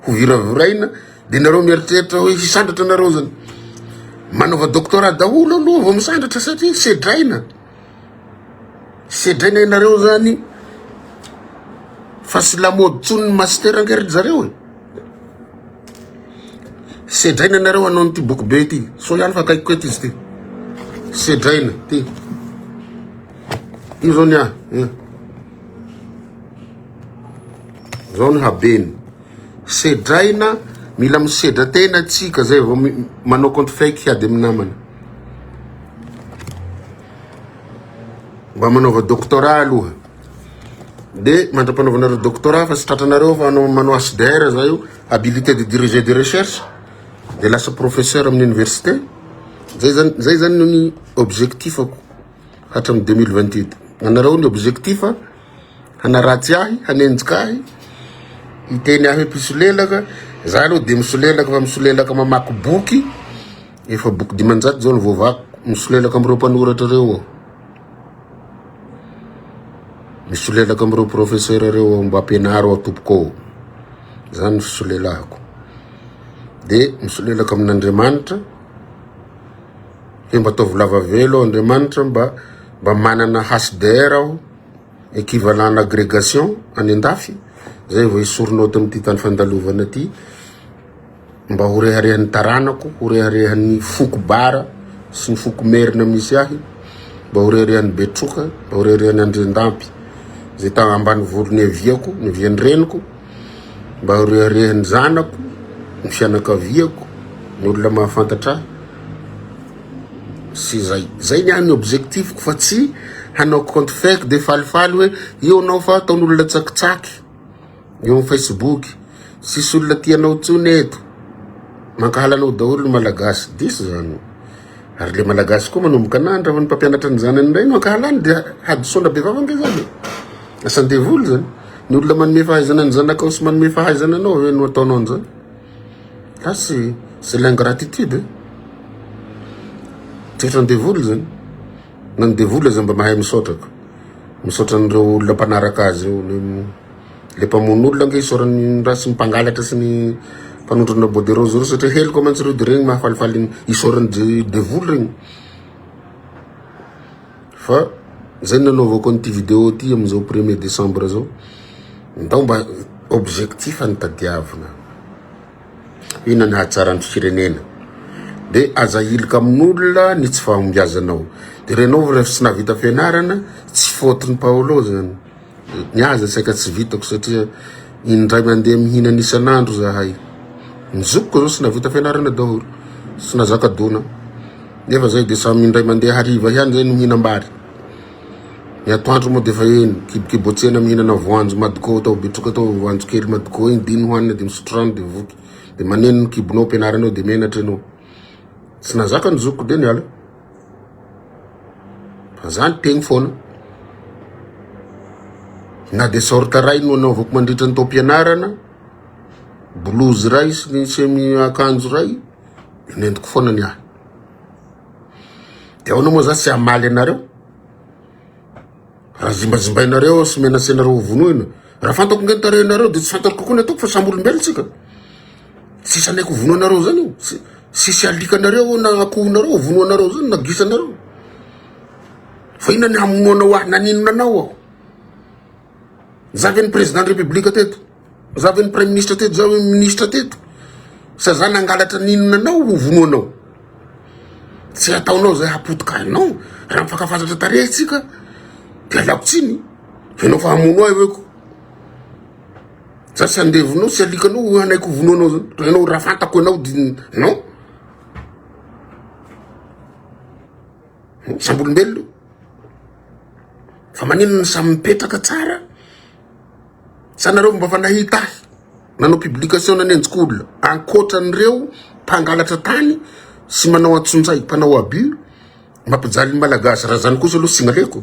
ho viraviraina. De nareo mieritreritra hoe hisandratra nareo zany. Manova doctorat daholo aloha vao misandratra satria sedraina. Sedraina nareo zany fa sy lamody tsony ny master angery zareo e. Sedraina nareo anao ty boky be ty. So ihany fa kaiky koe ty izy ty. Sedraina ty. Io zao nia. Zao ny habeny. Sedraina mila misedra tena tsika zay vao manao compte fake hiady amin'ny namana. Mba manaova doctorat aloha. De mandra-panaovanareo doctorat fa sy tratranareo fa manao HDR zay io, habilité de diriger des recherches, de lasa professeur amin'ny université. Zay zany ny objectif ako hatramin'ny 2028. Anareo ny objectif hanaratsy ahy, hanenjika ahy, hiteny ahy mpisolelaka. Za aloha de misolelaka fa misolelaka mamaky boky. Efa boky 500 zao ny voavako. Misolelaka am'ireo mpanoratra reo. Misolelaka am'ireo professeur reo mba ampianaro atopoko. Zany fisolelako. De misolelaka amin'Andriamanitra. He mba ataovy lava velo Andriamanitra mba manana HDR aho, équivalent agrégation any andafy. Zay vao isoronao tamin'ity tany fandalovana ty. Mba horeharehan'ny taranako, horeharehan'ny foko bara sy ny foko merina misy ahy. Mba horeharehan'ny betroka, mba horeharehan'ny andrendampy. Zay tagny ambany volony aviako, ny vian'ny reniko. Mba horeharehan'ny zanako, ny fianakaviako, ny olona mahafantatra ahy. Sy zay. Zay niany ny objectifko fa tsy hanao compte fake de falifaly hoe io anao fa ataon'olona tsakitsaky. Eo amin'ny Facebook. Sisy olona tianao tsony eto. Mankahalanao daholo ny malagasy. Disy zany. Ary le malagasy koa manomboka anandra fa ny mpampianatra ny zanany indray mankahalany de hadisoana be vavange zany. Asan-devoly zany. Ny olona manome fahaizana ny zanakao sy manome fahaizana anao hoe no ataonao an'izany. Là c'est l'ingratitude. Tsotra ny devoly zany. Na ny devoly zany mba mahay misotraka. Misotra n'ireo olona mpanaraka azy io. Le mpamono olona nge isaorany raha sy mpangalatra sy ny mpanondrana bois de rose reo satria heloko mantsy reo de regny mahafalifaly isorany devoly regny. Fa zay nanaovako an'ity vidéo ty amizao 1er décembre zao, ndao mba objectif anitadiavana ina ny hatsaran'ny firenena, de aza ilika amin'olona ny tsy fahombiazanao. De renao rehefa tsy navita fianarana tsy faotiny Paolo zany, ny aza saika tsy vitako satria indray mandeha mihinana isan'andro zahay. Nizokiko zao tsy navita fianarana daholo, tsy nazaka dona, nefa zay de samy indray mandeha hariva ihany zay no mihinam-bary. Ny atoandro moa defa eny kibokibotsena mihinana voanjo madiko atao betroka atao voanjo kely madiko eny diny hoanina de misotro rano de voky, de maneno ny kibonao ampianaranao de menatra anao. Tsy nazaka ny zokiko de niala, fa zany tegny foana. Na de sorta ray no anaovako mandritra ny tao ampianarana, blouse ray sy ny semi akanjo ray, de nentiko foana niala. De ahoana moa za tsy amaly anareo, raha zimbazimbainareo sy menasenareo vonoina, raha fantako ngentarenareo de tsy fantako kokoa ny ataoko fa samby olombelo tsika. Sisa naiko vonoanareo zany io, sisy alikanareo na akohonareo vonoanareo zany na gisanareo. Fa ina ny hamonoanao ahy naninonanao aho. Zavy ny président de république teto, zavy ny premier ministre teto, zavy ny ministre teto, sa za nangalatra ninonanao ho vonoanao. Tsy ataonao zay hapotika anao, raha mifakafantatra tarehy tsika de alako tsiny, fa enao fa hamono ahy veko. Za tsy andevonao sy alikanao hanaiko vonoanao zany, raha enao raha fantako enao di non. Samby olombelona fa maninona samy mipetraka tsara. Sanareo mba fa nahita ahy nanao publication nanenjiko olona ankoatran'ireo mpangalatra tany sy manao antsonjay mpanao abus mampijaly ny malagasy. Raha zany kosa aloha singaleko,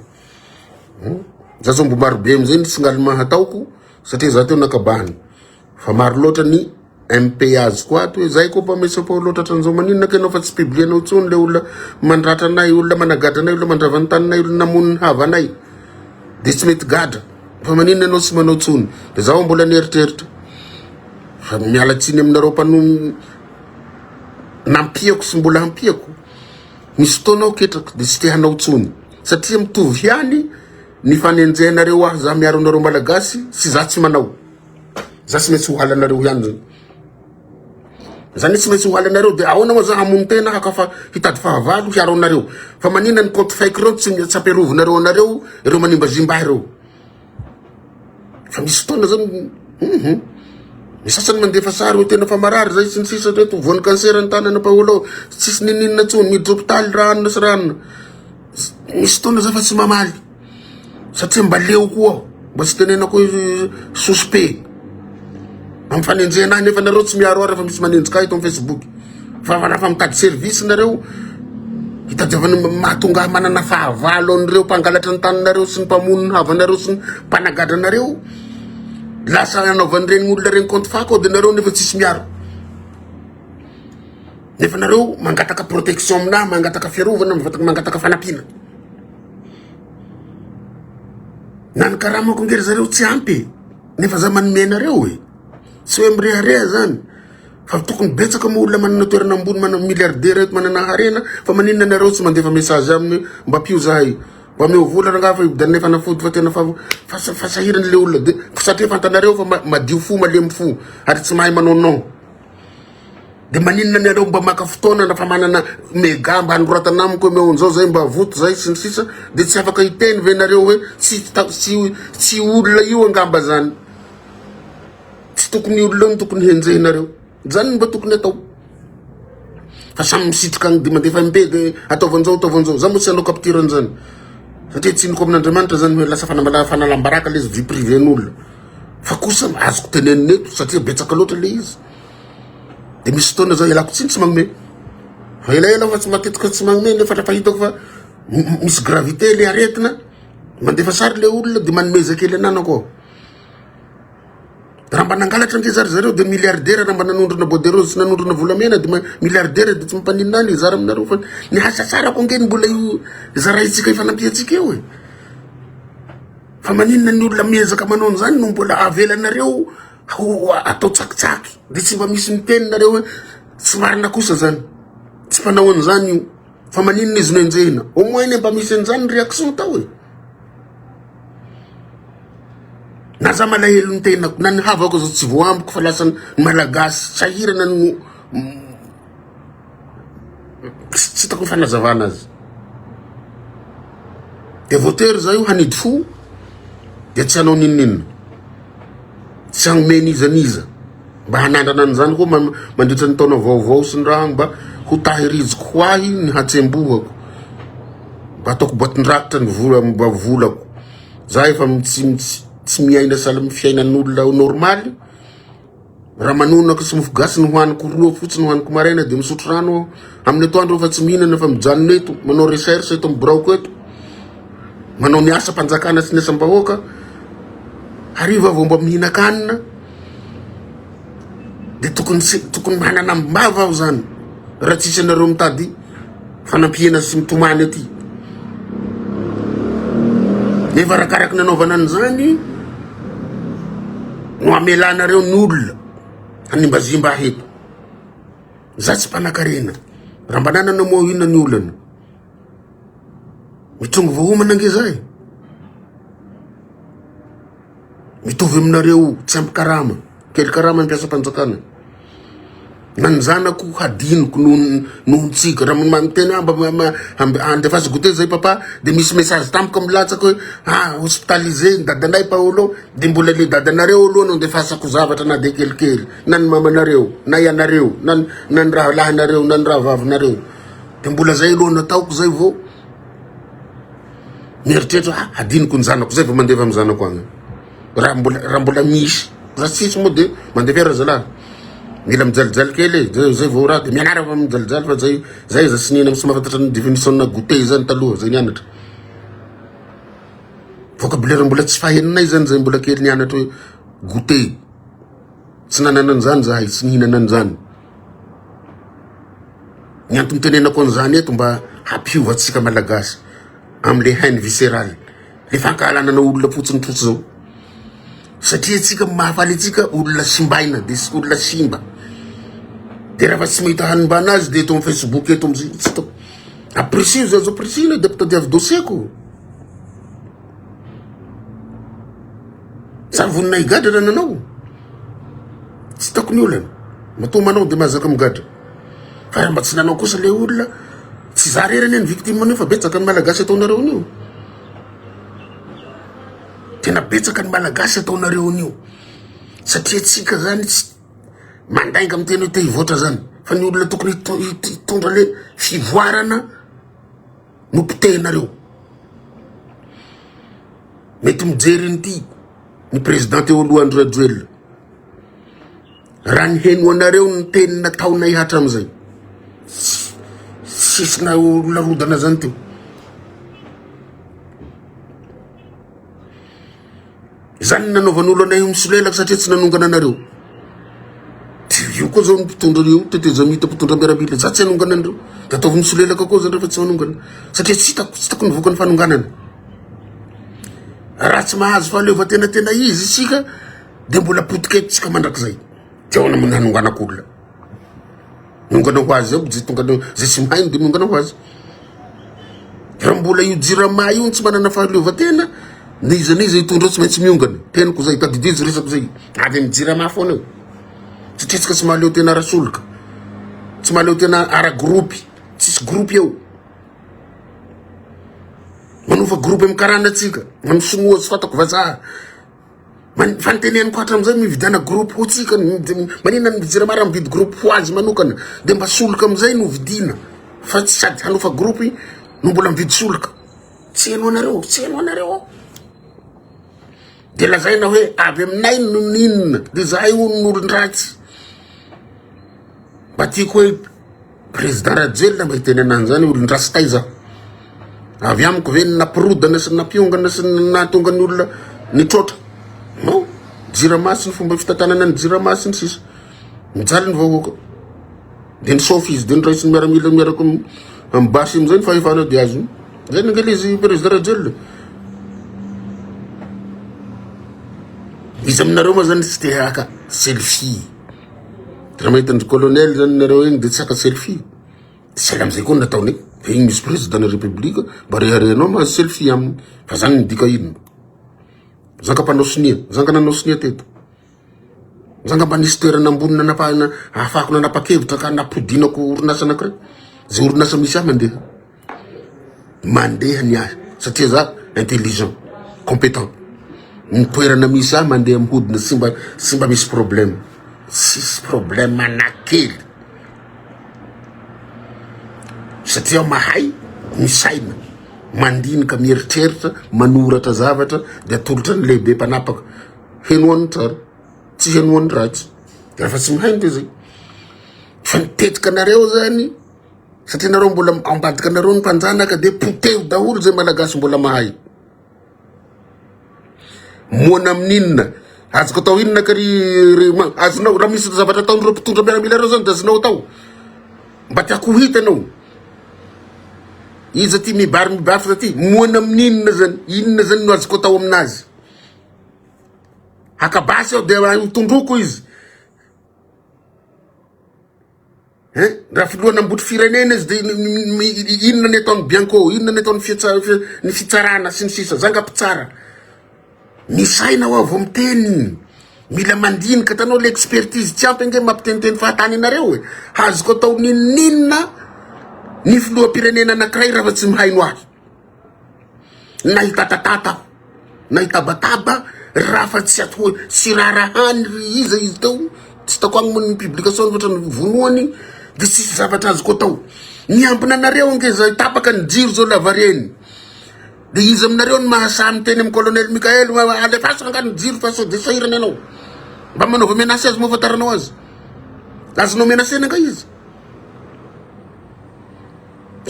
za zao mbo maro be amizay ny singaly mahataoko satria za teo nakabahany. Fa maro loatra ny MPAs koa ato hoe zay koa mba mesa po loatra hatran'izao maninona kenao fa tsy publianao tsony le olona mandratra anay, olona managadra anay, olona mandrava ny taninay, olona namoniny havanay de tsy mety gadra. Fa maninona anao tsy manao tsony. De zaho mbola nieritreritra fa miala tsiny aminareo mpano nampiako sy mbola hampiako. Misy fotoanao ketrako de tsy te hanao tsony satria mitovy ihany ny fanenjenareo ahy za miaro anareo malagasy sy za tsy manao. Za tsy maintsy hohalanareo ihany zany. Zany tsy maintsy hohalanareo de ahoana moa za hamono tena hakafa hitady fahavalo hiaro anareo. Fa manina ny compte fake reo tsy ampiarovinareo anareo, ireo manimbazimba ireo. Fa misy fotoana zany ny sasany mandefa sary hoe tena fa marary zay sy ny sisa reto voan'ny cancer ny tanana Paolo, tsisy nininona tsony miditra hôpitaly ranona sy ranona. Misy fotoana za fa tsy mamaly satria mba leo koa aho, mba tsy tenenako hoe suspect. Amfanenjena nefa nareo tsy miaro ara fa misy manenjika ito amin'ny Facebook. Fa raha mitady service nareo hitadiavana mahatonga manana fahavalo an'ireo mpangalatra ny taninareo sy ny mpamono ny havanareo sy ny mpanagadranareo, lasa anaovan'ireny olona reny compte fako de nareo nefa tsisy miaro. Nefa nareo mangataka protection aminahy, mangataka fiarovana, mangataka fanampiana. Nany karaha mako ngery zareo tsy ampy nefa za manome nareo hoe tsy hoe mirehareha zany. Fa tokony betsaka mo olona manana toerana ambony, manana milliardaire manana harena, fa maninona nareo tsy mandefa message aminy mba pio zahay mba meo vola ranga fa da nefa nafody fa tena fa sahirany le olona de satria fantanareo fa madio fo malemy fo ary tsy mahay manao non. De maninona nareo mba maka fotoana na fa manana mega mba hanoratana amiko hoe meonjao zay mba voto zay sy ny sisa de tsy afaka hiteny ve nareo hoe tsy olona io angamba zany, tsy tokony olona io tokony henjehinareo zany mba tokony atao. Fa samy misitrika de mandefa mbe de ataovanjao za mo tsy anao capture zany satria tsiniko amin'Andriamanitra zany hoe lasa fanalambaraka le vie privée n'olona. Fa kosa azoko tenenina eto satria betsaka loatra le izy. De misy fotoana zao ialako tsiny tsy magnome, fa elaela fa tsy matetika tsy magnome nefa raha fahitako fa misy gravité le aretina mandefa sary le olona de manomeza kely ananako. Raha mba nangalatra nge zareo de milliardaire, raha mba nanondrona bois de rose sy nanondrona volamena de milliardaire de tsy mampaninona ny zara aminareo. Fa ny asa tsara ko nge mbola io zaraitsika ifanampiatsika eo e. Fa maninona ny olona miezaka manao an'izany no mbola avelanareo atao tsakitsaky de tsy mba misy miteny nareo hoe tsy marina kosa zany tsy mpanao an'izany io fa maninona izy nenjehina au moins mba misy an'izany réaction tao e na za malahelo ny tenako na ny havako zao tsy voambiko fa lasa ny malagasy sahirana no tsy hitako ny fanazavana azy de voatery za io hanidy fo de tsy hanao ninninona tsy hanomenizaniza mba hanandrana an'izany koa mandritra ny taona vaovao sy ny raha mba ho tahiriziko ho ahy ny hatsembohako mba ataoko boatin-drakitra ny mba volako za efa tsy miaina sala my fiainan'olona normaly raha manonako sy mofo gasy ny hoaniko roa fotsiny hoaniko maraina de misotro rano amin'ny atoandro fa tsy mihinana fa mijanona eto manao recherche eto mibraoko eto manao ny asa mpanjakana sy ny asam-bahoaka hariva vao mba mihina-kanina de tokony manana mbava aho zany raha tsisy anareo mitady fanampihana sy mitomany aty nefa rakaraky nanaovana an'izany no amelanareo ny olona hanimbazimba heto za tsy mpanakarena raha mba nanana moa inona ny olana mitrongo voahomana ange zay mitovy aminareo tsy ampy karama kely karama ampiasa mpanjakana na ny zanako hadiniko nohontsika raha miteny andefasy gote zay papa de misy message tampoka milatsaka hoe hospitalisé ny dadanay Paolo de mbola le dadanareo aloha no andefasako zavatra na de kelikely na ny mamanareo na ianareo na ny raha lahinareo na ny raha vavinareo de mbola zay aloha nataoko zay vo mieritreritra hadiniko ny zanako zay vo mandefa amin'ny zanako agny raha mbola misy za tsisy moa de mandefera zalahy mila mijalijaly kely zay vo raha de mianara fa mijalijaly fa zay za sy nihina sy mahafantatra ny définition na goûter zany taloha zay nianatra vocabulaire mbola tsy faheninay zany zay mbola kely nianatra hoe goûter tsy nanana an'izany zahay tsy nihinana an'izany ny antony tenenako an'izany eto mba hampiovatsika malagasy am'le haine viscérale le fankahalanana olona fotsiny fotsy zao satria tsika mahafaly atsika olona simbaina de olona simba de raha fa tsy mahita hanimbana azy de eto amin'ny Facebook eto am'zay tsy tao apprécie zazo apprécie le deputé diavy dossier-ko sa voninay gadra raha nanao tsy taoko ny olana mato manao de mahazaka migadra fa raha mba tsy nanao kosa le olona tsy za rerany ny victime anio fa betsaka ny malagasy ataonareo anio tena betsaka ny malagasy ataonareo anio satria tsika zany tsy mandainga amin'ny teny hoe te hivoatra zany fa ny olona tokony hitondra le fivoarana no pitehinareo mety mijery nyty ny président teo aloha André Rajoelina raha ny heno anareo ny teny nataonay hatra am'izay sisy na larodana zany teo zany nanaovan'olo anay misolelaka satria tsy nanongana anareo io koa zao mpitondra io teteza mita mpitondra miaramila za tsy hanongana anareo de ataovy misolelaka koa zany rehefa tsy manongana satria tsy hitako ny vokany fanonganana raha tsy mahazo fahaleovan-tena izy sika de mbola potiketitsika mandrakizay tiaona nanonganak'olona nongana ho azy ao zay tsy mahainy de nongana ho azy raha mbola io jirama io tsy manana fahaleovan-tena niza hitondra tsy maintsy miongana teniko zay tadidizy resako zay avy amin'ny jirama foana eo satria tsika tsy mahaleo tena arasoloka tsy mahaleo tena ara-gropy tsisy gropy eo manova gropy amin'ny karana atsika manosonoa tsy fatako vazaha fanteneniko hatra am'izay mividana gropy ho tsika manina ny jirama raha mividy gropy ho azy manokana de mba soloka am'izay no vidina fa tsy sady hanofa gropy no mbola mividy soloka tsy haino anareo de lazaina hoe avy aminay no ninona de zahay n'olon-dratsy mba tiako hoe président Rajoelina mba hiteny anany zany olon-dratsy tay zaho avy amiko ve ny nampirodana sy nampiongana sy nahatonga ny olona nitrotra no jiramasiny fomba fitantanana ny jiramasiny sisa mijaly ny vahoaka de ny sofy izy de ny raisy ny miaramila miarako ambasy am'izay ny fahefana de azo zay nangely izy président Rajoelina izy aminareo ma zany tsy te haka selfie raha mahita ny colonel zany nareo igny de tsy haka selfie tsy ala amizay koa nataony igny misy président de la république mba reharehanao ma selfie aminy fa zany midika ino zanga mpanao sonia zanga nanao sonia teto zanga mba nisy toerana ambony ahafahako nanapa-kevitra ka napodinako orinasa anakiray zay orinasa misy ahy mandeha ny ahy satria za intelligent compétent ny toerana misy ahy mandeha mihodina sy mba misy problème sisy problème anakely satria mahay misaina mandinika mieritreritra manoratra zavatra de atolotra ny lehibe mpanapaka henoan'ny tsara tsy henoan'ny ratsy rehefa tsy mahay de zay fa nitetika anareo zany satria nareo mbola ambadika anareo ny mpanjanaka de poteo daholo zay malagasy mbola mahay moana amin'inona azoko atao inona ka azonao raha misy zavatra ataon'ireo mpitondra miaramila reo zany de azonao atao mba tiako ho hita anao izy ty mibary fa ty moana amin'inona zany inona zany no azoko atao aminazy hakabasy aho de tondroko izy raha filohana ambotry firenena izy de inona ny ataony bianco inona ny ataony ny fitsarana sy ny sisa zanga mpitsara misaina ho avy miteny mila mandinika tanao le expertise tsy ampy nge mampiteniteny fahatany anareo azoko atao ninina ny filoham-pirenena anakiray raha fa tsy mihaino ahy nahitatata nahitabataba raha fa tsy ato sy raharahany izy tao tsy tako agny ny publication ohatra ny vonoany de tsisy zavatra azoko atao miambina anareo nge zay tapaka ny jiro zao lavareny de izy aminareo ny mahasamy teny amin'ny colonel Mikael alefasa angany jiro fa so de sahirana anao mba manaova menasy azy moafataranao azy azonao menasena nga izy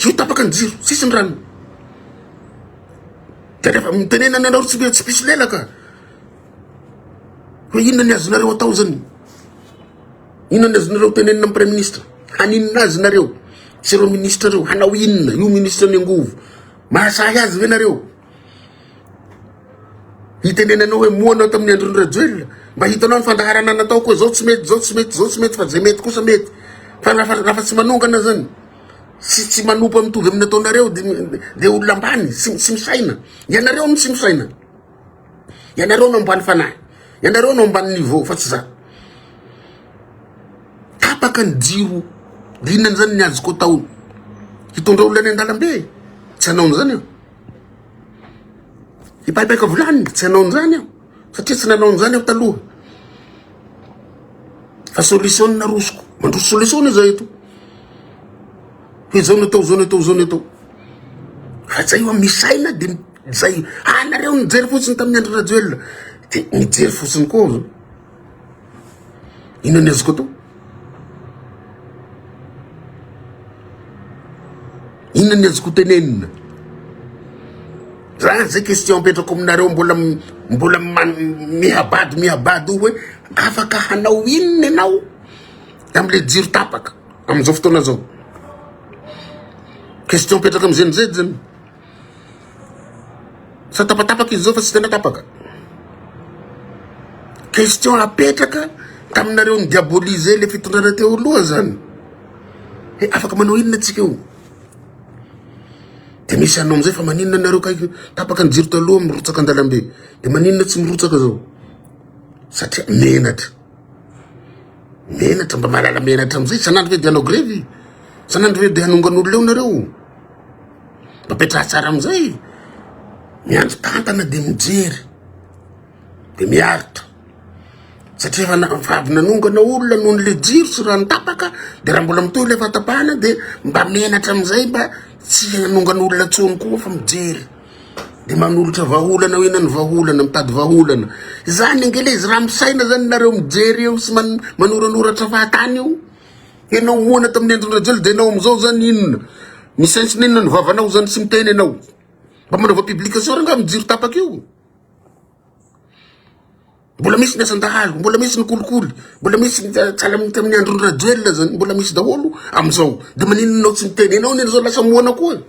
io tapaka ny jiro sisy ny rano de rehefa mitenena anareo tsy pisy lelaka hoe inona ny azonareo atao zany inona ny azonareo tenenina amin'ny premier ministre haninona azy nareo sy reo ministre reo hanao inona io ministre ny angovo mahasahy azy ve nareo hitenenanao hoe moanao tamin'ny androny rajoel mba hitanao ny fandaharana natao koa zao tsy mety zao tsy mety zao tsy mety fa zay mety kosa mety fa rafa tsy manongana zany tsy manompo mitovy amin'ny ataonareo de olona ambany sy misaina ianareo no tsy misaina ianareo no ambany fanahy ianareo no ambany niveau fa tsy za tapaka ny jiro dinany zany ny azoko atao hitondra olona any an-dalambe tsy anaony zany eo hipahipaika volaniny tsy anaony zany eo satria tsy nanaony zany eo taloha fa solution narosoko mandroso solution zay eto hoe zao no atao zao no atao zao no atao fa zay io misaina de zay anareo nijery fotsiny tamin'ny andro rajoel de mijery fotsiny koa inona ny azoko atao inona ny azoko tenenina raha zay question apetrako aminareo mbola mihabady hoe afaka hanao inona anao am'le jiro tapaka am'izao fotoana zao question apetraka am'zay zany sa tapatapaka izy zao fa tsy tena tapaka question apetraka taminareo ny diaboliser le fitondrana teo aloha zany afaka manao inona atsika io de misy anao amizay fa maninona nareo kaiky tapaka ny jiro taloha mirotsaka an-dalambe de maninona tsy mirotsaka zao satria menatra mba malala menatra amizay sanandro ve de hanao grevy sanandro ve de hanongan'olo eo nareo mapetraha tsara amizay miandro tantana de mijery de miaritra satria fa avy nanongana olona noho le jiro sy raha nitapaka de raha mbola mitohy le fatapahana de mba menatra amizay mba tsy hanongan'olona tsony koa fa mijery de manolotra vaholana hoe inany vaholana mitady vaholana zany angele izy raha misaina zany nareo mijery eo sy manoranoratra fahatany eo enao moana tamin'ny androny rajely de enao amizao zany inona misaintsiny inona ny vavanao zany sy miteny enao mba manaova publication ranga mijiro tapaka io mbola misy ny asan-dahalo mbola misy ny kolikoly mbola misy tsala tamin'ny androny rajoel zany mbola misy daholo amizao de maninonao tsy miteny enao neny zao lasa moana koa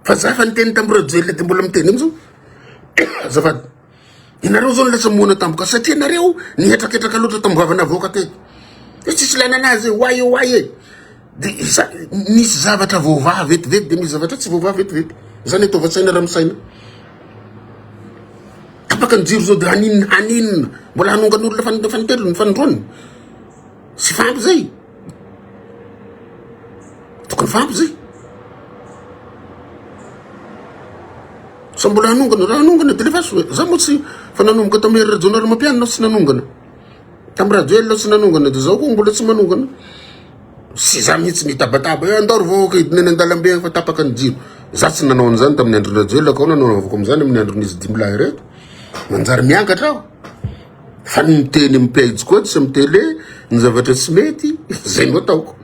fa za fa niteny tamin'ny rajoel de mbola miteny amizao azafady Inareo zao lasa moana tampoka satria nareo nihetraketraka loatra tambavana voaka teto. Tsisy lana anazy why nisy zavatra voava vetivety de misy zavatra tsy voava vetivety. Zany ataovatsaina raha misaina. Tapaka ny jiro zao de haninina mbola hanongan'olona fanitelo ny fanindrony. Sy fampy zay. Tokony fampy zay. Sa mbola hanongana de lefa so za mo tsy fa nanomboka tamin'ny rajonary mampianina sy nanongana. Tamin'ny radio sy nanongana de zaho koa mbola tsy manongana. Sy za mihitsy nitabataba andaro voaka idineny an-dalambe fa tapaka ny jiro. Za tsy nanao an'izany tamin'ny andro radio ka nanao avoko am'izany amin'ny andron'izy 10 lahy reto. Manjary miankatra aho. Fa miteny amin'ny page koa tsy amin'ny télé ny zavatra tsy mety zay no ataoko.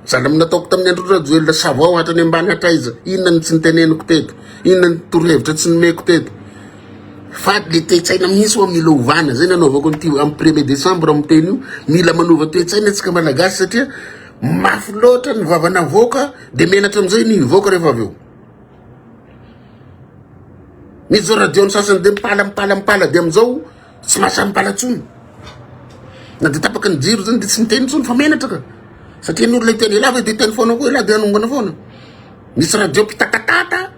Zany nataoko tamin'ny andro radio savao hatrany ambany hatraiza. Inona ny tsy niteneniko teto. Inona ny torohevitra tsy nomeko teto. Fa le toe-tsaina mihitsy ho mila ovana zay nanaovako ny amin'ny 1er décembre amin'ny teny io mila manova toe-tsaina antsika malagasy satria mafy loatra ny vavana voaka de menatra am'izay ny voaka rehefa avy eo. Misy zao radio ny sasany de mipala de am'izao tsy mahasa mipala tsony. Na de tapaka ny jiro zany de tsy miteny tsony fa menatra ka. Satria ny olona iteny lava de teny foana koa ela de anongana foana. Misy radio pitakatata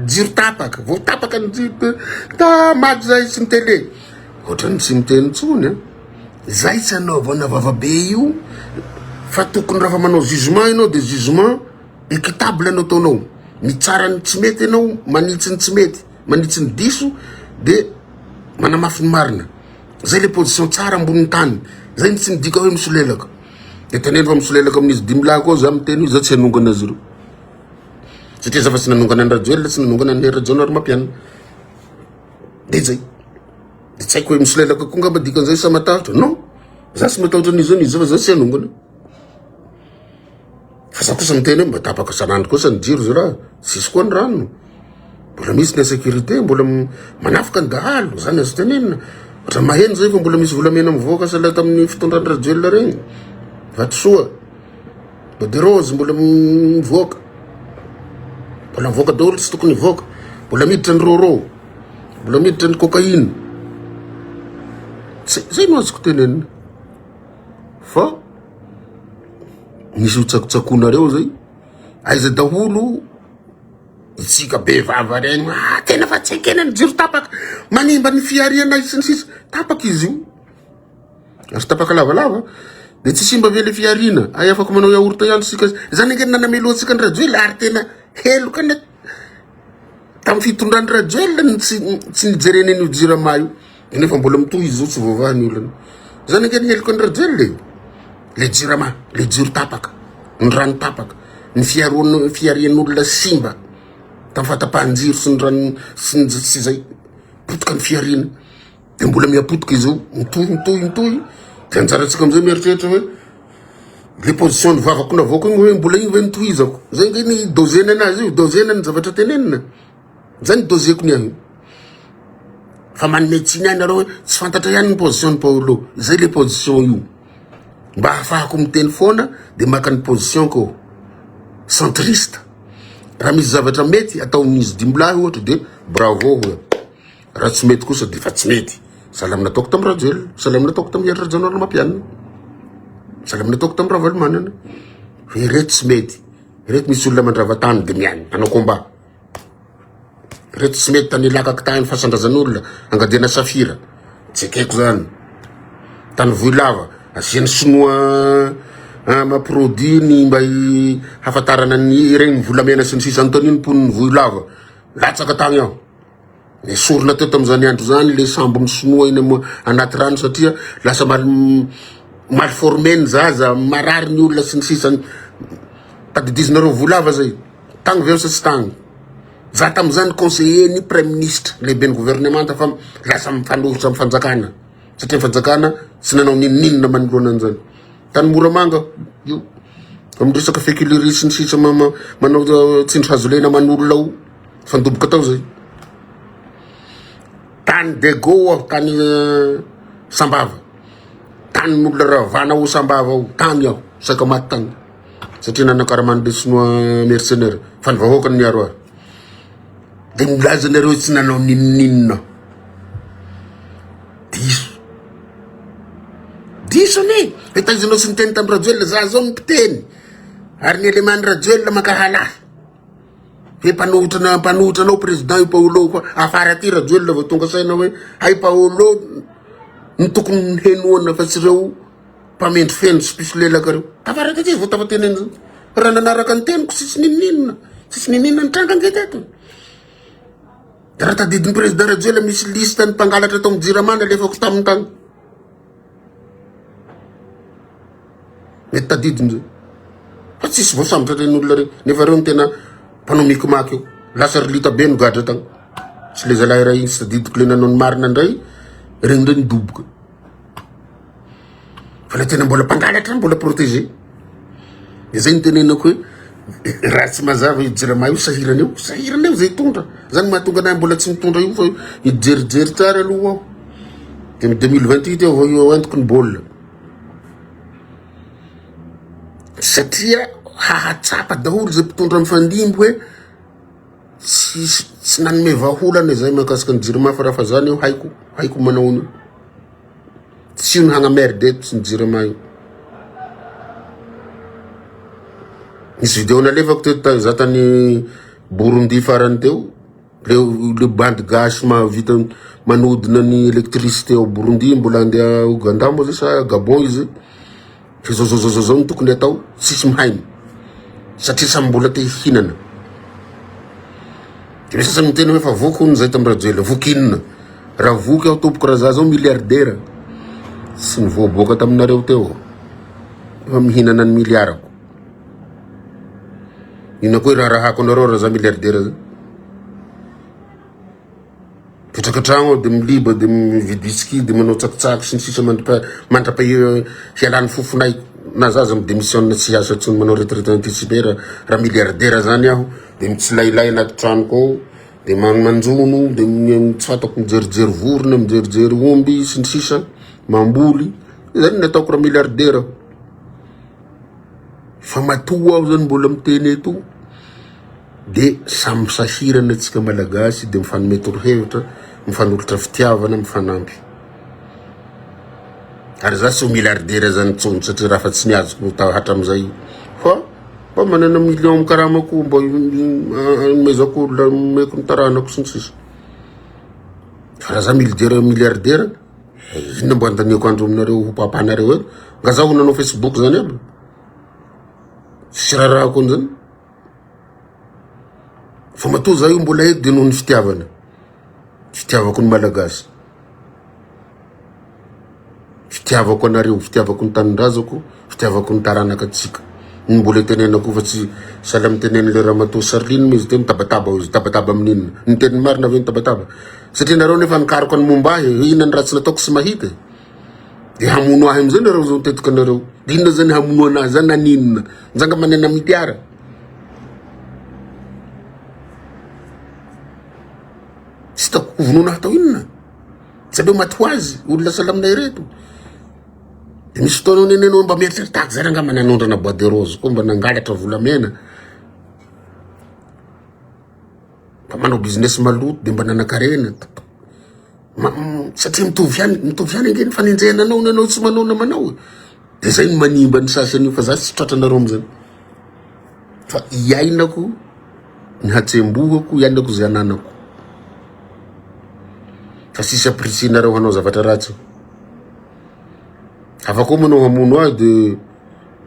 jiro tapaka vo tapaka ny jiro maty zay sy mitele. Ohatrany tsy miteny tsony. Zay tsy anaovana vavabe io fa tokony raha manao jugement ianao de jugement équitable anao ataonao. Mitsara ny tsy mety ianao, manitsy ny tsy mety, manitsy ny diso de manamafy ny marina. Zay le position tsara ambony tany. Zay ny tsy midika hoe misolelaka. De teneny fa misolelaka amin'izy 10 lahy koa za miteny io za tsy hanongana azy ireo. Satria za fa tsy nanongana ny radio tsy nanongana ny rajonary mampianina. De zay. De tsy haiko hoe misolelaka koa ngamba dikan'izay sa matahotra. Non. Za tsy matahotra an'izy izy fa za tsy hanongana. Fa za kosa miteny hoe mba tapaka sanandro kosa ny jiro zay raha. Sisy koa ny rano. Mbola misy ny sécurité, mbola manafika ny dahalo. Zany azo tenenina. Ohatra maheno zay fa mbola misy volamena mivoaka sa laha tamin'ny fitondran'ny radio regny. Vatosoa. Bode rose mbola mivoaka. Mbola mivoaka daholo tsy tokony mivoaka. Mbola miditra ny roro. Mbola miditra ny cocaïne. Zay no azoko tenenina. Fa misy hotsakotsakona zay. Aiza daholo itsika be vava regny. Tena fa tsy ekena ny jiro tapaka. Manimba ny fiariana sy ny sisa. Tapaka izy io. Ary tapaka lavalava. De tsy simba vele fiarina. Ay afaka manao yaourt ihany sika. Zany ngeny nanameloantsika ny radio ary tena helo kana. Tamin'ny fitondran'ny radio tsy nijereny io jirama io. Nefa mbola mitohy izy tsy voavahan'ny olona. Zany ngeny helo kana radio le jirama, le jiro tapaka, ny rano tapaka, ny fiarian'olona simba. Tamin'ny fatapahan-jiro sy ny rano sy zay. Potika ny fiarina. De mbola miapotika izy io. Mitohy. De anjaratsika am'izay mieritreritra hoe le position ny vavako na voako igny hoe mbola igny hoe nitohizako. Zay ngeny dozena anazy io, dozena ny zavatra tenenina. Zany dozeko ny ahy. Fa manome tsiny ihany arao hoe tsy fantatra ihany ny position ny Paolo. Zay le position io. Mba ahafahako miteny foana de maka ny position ko centriste. Raha misy zavatra mety atao amin'izy 10 lahy ohatra de bravo hoe. Raha tsy mety kosa de fa tsy mety. Salamina ataoko tamin'ny radio, salamina ataoko tamin'ny rajonary mampianina. Salamina ataoko tamin'ny ravalimanana. Hoe reto tsy mety. Reto misy olona mandrava-tany de miany, anao komba. Reto tsy mety tany lakaka tany fasandrazan'olona, angadena safira. Tsy ekeko zany. Tany voilava, asiany sinoa mampirody ny mba hafatarana ny regny volamena sy ny sisa antoniny poniny voilava. Latsaka tany aho. Ny sorona teto am'izany andro zany le sambo ny sinoa iny anaty rano satria lasa malformé ny zaza, marary ny olona sy ny sisa. Tadidizinareo voilava zay. Tagny veo sa tsy tagny. Za tam'izany conseiller ny premier ministre lehibe ny gouvernement fa lasa mifanohitra amin'ny fanjakana. Satria fanjakana tsy nanao ninona manoloana an'izany. Tany Moramanga io. Amin'ny resaka féculerie sy ny sisa manao tsindry hazolena manolona ao. Fandoboka tao zay. Tany Dego, tany Sambava. Tany n'olona ravana ao Sambava ao. Tany aho, saka maty tany. Satria nanakaramany le sinoa mercenaire. Fa ny vahoaka ny miaro ary. De milaza nareo tsy nanao ninona. misone etazinao sy niteny tam rajoel za zao miteny ary ny elemany rajoel makahala e mpanohitranao président io Paolo koa afara aty rajoel vao tonga saina hoe ay Paolo ny tokony henoana fa tsy reo mpamendry feno sy piso lelaka reo afara aty izy vao tafateny zany raha nanaraka ny teniko sisy nininona ny tranga ngeteto raha tadidiny président rajoel misy liste ny mpangalatra tao mijiramana lefako tamin'ny tany mety tadidiny zay fa tsisy voasambotra ren'olona reny nefa reo ny tena mpanao mikimaky eo lasa rilita be no gadra tagny tsy le zalahy raha igny sy tadidiko le nanao ny marina ndray regny ndray nidoboka fa le tena mbola mpangalatra mbola protégé zay nitenenako hoe raha tsy mazava ijirama io sahirana eo zay tondra zany mahatonga anahy mbola tsy mitondra io fa ijerijery tsara aloha aho de 2028 eo vao io entiko ny baolina satria hahatsapa daholo zay mpitondra mifandimby hoe tsy nanome vaholana zay mahakasika ny jirama fa raha fa zany io haiko manao io tsy io ny hagnamerdy eto sy ny jirama io nisy vidéo nalefako teo za tany Burundi farany teo le bande gas vita manodina ny électricité au Burundi mbola andeha Uganda mo zay sa Gabon izy fa zao ny tokony atao tsisy mihainy satria samy mbola te hihinana de misy sasany miteny hoe fa voky hono zay tam rajoel vokinina raha voky aho tompoko raha za zao milliardaire sy nivoaboaka taminareo teo fa mihinana ny miliarako ina koa raha rahako anareo raha za milliardaire zay petraka tragno de miliba de mividy whisky de manao tsakitsaky sy ny sisa mandrapa hialany fofonay na zaza midémissionna tsy asa tsy manao retraite anticipé raha milliardaire zany aho de mitsilailay anaty tranoko ao de manjono de tsy fatako mijerijery vorona mijerijery omby sy ny sisa mamboly zany ny ataoko raha milliardaire fa matoa aho zany mbola miteny eto de samy sahirana atsika malagasy de mifanome torohevitra mifanolotra fitiavana mifanampy ary za sy milliardaire zany tsony satria raha fa tsy niazoko hatram'izay fa manana million mikaramako mba mezako olona meko ny taranako sy ny sisa fa raha za milliardaire inona mbo andaniako andro aminareo hopapanareo eto nga za ho nanao Facebook zany aby sy rahako an'izany fa matoa za io mbola eto de noho ny fitiavako ny malagasy fitiavako anareo fitiavako ny tanindrazako fitiavako ny taranaka atsika ny mbola tenenako fa tsy sala miteneny le Ramatoa Sarline izy te mitabataba izy tabataba amin'inona ny teny marina ve mitabataba satria nareo nefa nikaroko ny momba inona ny raha tsy nataoko sy mahita de hamono ahy am'izay nareo zao tetika anareo de inona zany hamono anahy zany naninona njanga manena mitiara sy tako vonoana hatao inona sabe maty azy olona salaminay reto de misy fotoana nenenao mba mieritreritaky zany anga mananondrana bois de rose koa mba nangalatra volamena mba manao business maloto de mba nanakarena satria mitovy ihany ange ny fanenjehananao nanao tsy manao na manao de zay ny manimba ny sasany fa za tsy tratranareo am'zany fa iainako ny hatsembohako iainako zay ananako fa sisy aprisinareo hanao zavatra ratsy afaka manao hamono ahy de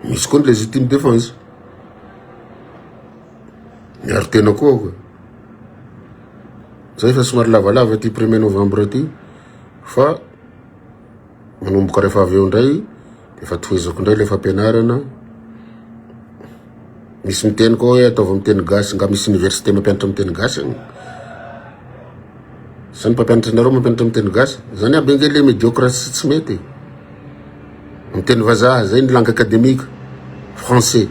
misy koa ny légitime défense miaro tena koa zay fa somary lavalava ty 1er novembre ty fa manomboka rehefa avy eo ndray efa toezako ndray le fampianarana misy miteny koa hoe ataova miteny gasy nga misy université mampianatra miteny gasy zany mpampianatra nareo mampianatra miteny gasy zany aby nge le médiocratie tsy mety miteny vazaha zay ny langue académique français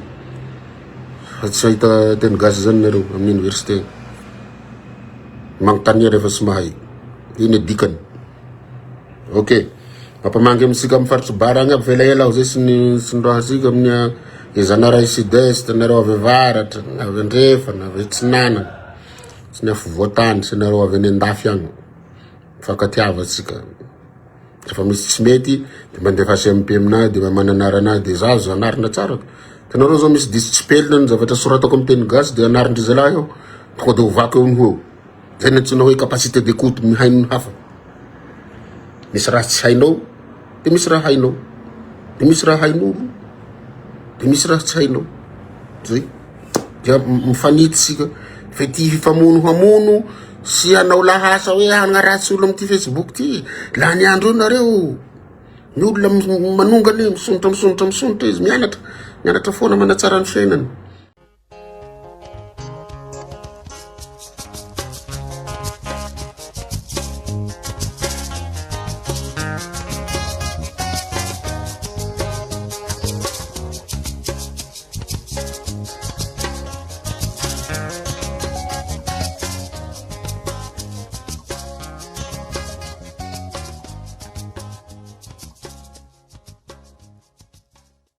fa tsy ahita teny gasy zany nareo amin'ny université manontania rehefa tsy mahay iny dikany ok mampamangy amitsika amin'ny faritry bara agny aby fa elaela aho zay sy ny rahasika amin'ny ezana ray sud-est nareo avy avaratra avy andrefana avy atsinana sy ny afo voatany sy nareo avy any andafy agny fakatiava atsika Rehefa misy tsy mety de mandefa CMP aminahy de mananara anahy de zazo anarina tsara. Tanareo zao misy disipelina ny zavatra soratako amin'ny teny gasy de anarindry zalahy eo tonga de ovako eo ny ho. Zay ny antsoina hoe capacité d'écoute mihaino ny hafa. Misy raha tsy hainao de misy raha hainao, de misy raha hain'olo de misy raha tsy hainao. Zay dia mifanity sika fa ty hifamono hamono sy hanao lahasa hoe hagnaratsy olo amin'ty Facebook ty. Laha ny andro io nareo ny olona manongany misontra izy mianatra foana manatsara ny fiainany.